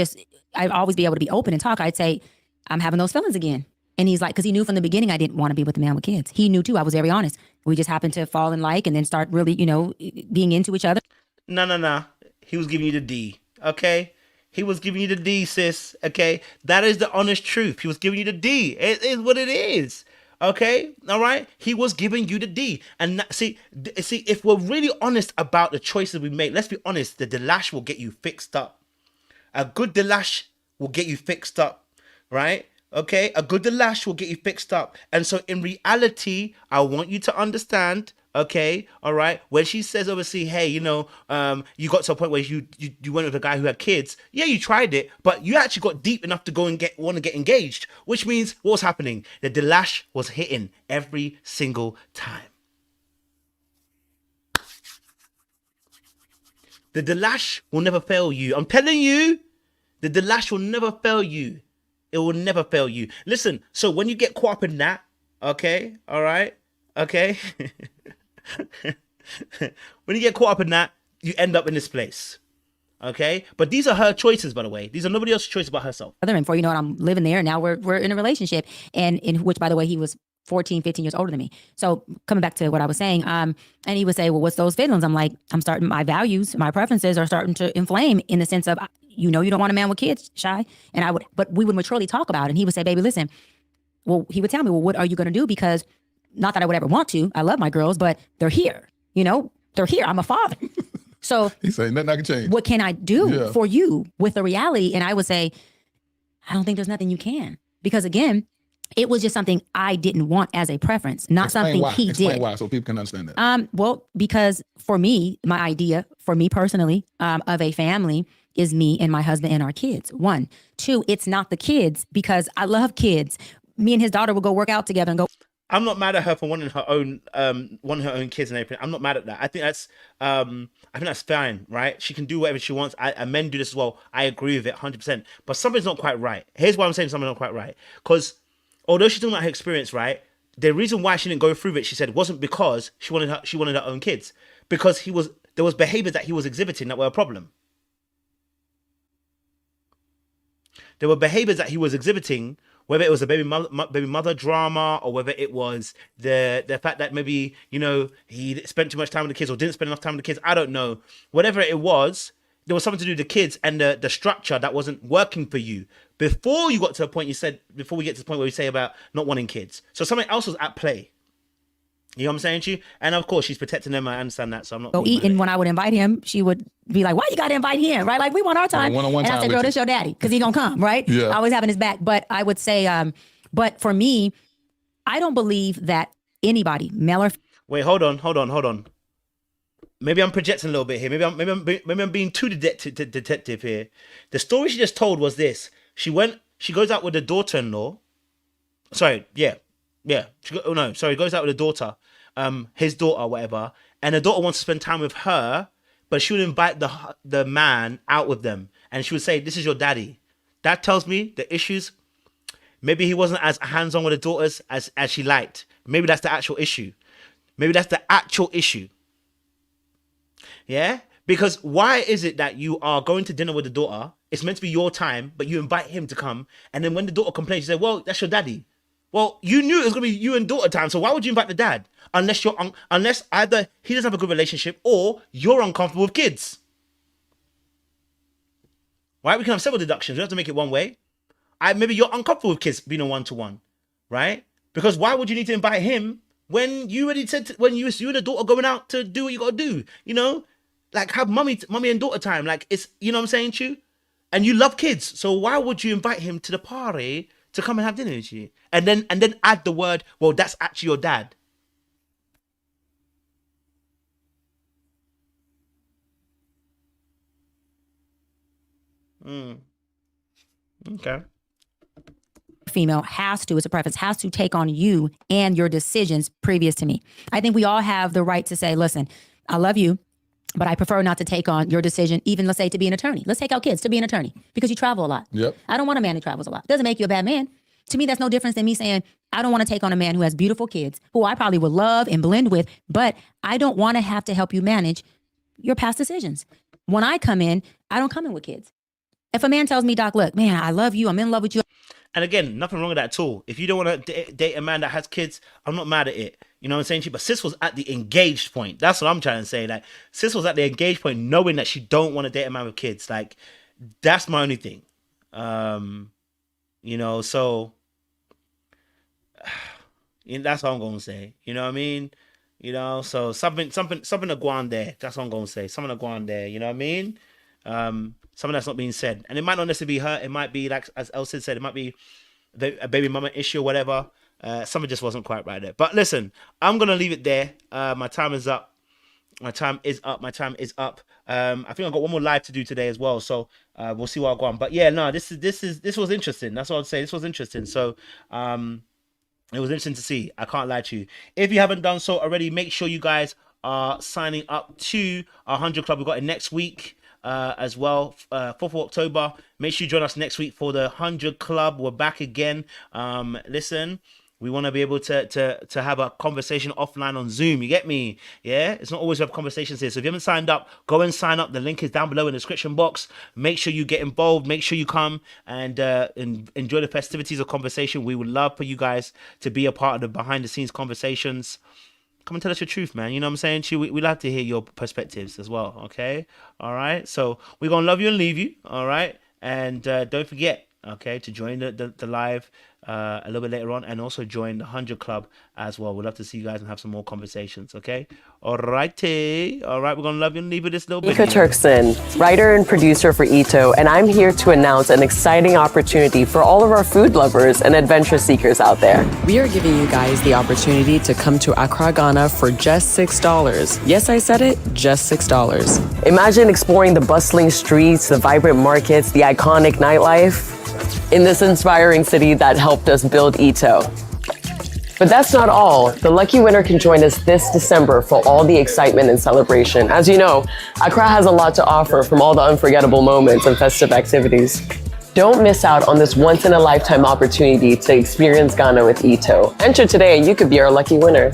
always be able to be open and talk. I'd say, I'm having those feelings again. And he's like, because he knew from the beginning I didn't want to be with a man with kids. He knew too, I was very honest. We just happened to fall in like and then start really, being into each other. No. He was giving you the D, okay? He was giving you the D, sis, okay? That is the honest truth. He was giving you the D. It is what it is, okay? All right? He was giving you the D. And see, if we're really honest about the choices we make, let's be honest, the delash will get you fixed up. A good delash will get you fixed up, right? Okay? A good delash will get you fixed up. And so in reality, I want you to understand, okay, all right, when she says obviously, hey, you got to a point where you went with a guy who had kids. Yeah, you tried it, but you actually got deep enough to go and want to get engaged, which means what was happening? The delash was hitting every single time. The delash will never fail you. I'm telling you, the delash will never fail you. It will never fail you. Listen, so when you get caught up in that, okay, all right, okay. When you get caught up in that, you end up in this place. Okay? But these are her choices, by the way. These are nobody else's choices but herself. And before you know it, I'm living there. Now we're in a relationship. And in which, by the way, he was 14, 15 years older than me. So coming back to what I was saying, and he would say, well, what's those feelings? I'm like, my values, my preferences are starting to inflame in the sense of, you don't want a man with kids, Shai. But we would maturely talk about it. And he would say, baby, listen, he would tell me, well, what are you going to do? Because not that I would ever want to. I love my girls, but they're here. They're here. I'm a father. So he's saying nothing I can change. What can I do for you with the reality? And I would say, I don't think there's nothing you can. Because again, It was just something I didn't want as a preference, not Explain something why. he Explain did. why, so people can understand that. Well, because for me, my idea, for me personally, of a family is me and my husband and our kids. 1, 2, it's not the kids because I love kids. Me and his daughter will go work out together and go. I'm not mad at her for wanting her own kids and everything. I'm not mad at that. I think that's fine, right? She can do whatever she wants. And men do this as well. I agree with it 100%. But something's not quite right. Here's why I'm saying something's not quite right. Because although she's talking about her experience, right? The reason why she didn't go through it, she said, wasn't because she wanted her own kids. Because there was behaviors that he was exhibiting that were a problem. There were behaviors that he was exhibiting, whether it was a baby mother drama, or whether it was the fact that maybe, he spent too much time with the kids or didn't spend enough time with the kids. I don't know. Whatever it was, there was something to do with the kids and the structure that wasn't working for you. Before we get to the point where you say about not wanting kids. So something else was at play. You know what I'm saying to you? And of course, she's protecting them. I understand that. So I'm not. Go eat, and when I would invite him, she would be like, "Why you got to invite him?" Right? Like, we want our time. One-on-one and I time said, with "Girl, you. this your daddy because he gonna come." Right? Yeah. I always having his back. But I would say, but for me, I don't believe that anybody, male or Wait, hold on. Maybe I'm projecting a little bit here. Maybe I'm being too detective here. The story she just told was this: she goes out with the daughter-in-law. Sorry, yeah. Goes out with the daughter, his daughter, whatever, and the daughter wants to spend time with her, but she would invite the man out with them, and she would say, "This is your daddy." That tells me the issues. Maybe he wasn't as hands-on with the daughters as she liked. Maybe that's the actual issue. Yeah? Because why is it that you are going to dinner with the daughter, it's meant to be your time, but you invite him to come, and then when the daughter complains, you say, "Well, that's your daddy." Well, you knew it was going to be you and daughter time, so why would you invite the dad? Unless either he doesn't have a good relationship or you're uncomfortable with kids. Right? We can have several deductions. We don't have to make it one way. Maybe you're uncomfortable with kids being a one-to-one, right? Because why would you need to invite him when you already said when you and the daughter going out to do what you got to do? Like have mommy and daughter time. Like it's, you know what I'm saying to you? And you love kids, so why would you invite him to the party to come and have dinner with you? And then add the word, "Well, that's actually your dad." Okay. female has to, it's a preference, has to take on you and your decisions previous to me. I think we all have the right to say, "Listen, I love you, but I prefer not to take on your decision," even let's say to be an attorney. Let's take our kids to be an attorney because you travel a lot. Yep. I don't want a man who travels a lot. Doesn't make you a bad man. To me, that's no difference than me saying, I don't want to take on a man who has beautiful kids, who I probably would love and blend with, but I don't want to have to help you manage your past decisions. When I come in, I don't come in with kids. If a man tells me, "Doc, look, man, I love you, I'm in love with you." And again, nothing wrong with that at all. If you don't want to date a man that has kids, I'm not mad at it. You know what I'm saying? But sis was at the engaged point. That's what I'm trying to say. Like, sis was at the engaged point knowing that she don't want to date a man with kids. Like, that's my only thing. So that's what I'm going to say. You know what I mean? So something to go on there. That's what I'm going to say. Something to go on there. You know what I mean? Something that's not being said. And it might not necessarily be her. It might be, like, as Elsie said, it might be a baby mama issue or whatever. Something just wasn't quite right there. But listen, I'm going to leave it there. My time is up. I think I've got one more live to do today as well. So we'll see what I'll go on. But yeah, no, this was interesting. That's what I'd say. This was interesting. So it was interesting to see. I can't lie to you. If you haven't done so already, make sure you guys are signing up to our 100 Club. We've got it next week as well, 4th of October. Make sure you join us next week for the 100 Club. We're back again. Listen, we want to be able to have a conversation offline on Zoom. You get me? Yeah? It's not always we have conversations here. So if you haven't signed up, go and sign up. The link is down below in the description box. Make sure you get involved. Make sure you come and enjoy the festivities of conversation. We would love for you guys to be a part of the behind the scenes conversations. Come and tell us your truth, man. You know what I'm saying to you? We like to hear your perspectives as well, okay? All right? So we're going to love you and leave you, all right? And don't forget, okay, to join the live a little bit later on, and also join the 100 Club as well. We'd love to see you guys and have some more conversations, okay? All righty. All right, we're going to love you and leave you this little bit. Ika Turkson, writer and producer for Ito, and I'm here to announce an exciting opportunity for all of our food lovers and adventure seekers out there. We are giving you guys the opportunity to come to Accra, Ghana for just $6. Yes, I said it, just $6. Imagine exploring the bustling streets, the vibrant markets, the iconic nightlife in this inspiring city that helped us build Ito. But that's not all. The lucky winner can join us this December for all the excitement and celebration. As you know, Accra has a lot to offer, from all the unforgettable moments and festive activities. Don't miss out on this once-in-a-lifetime opportunity to experience Ghana with Ito. Enter today and you could be our lucky winner.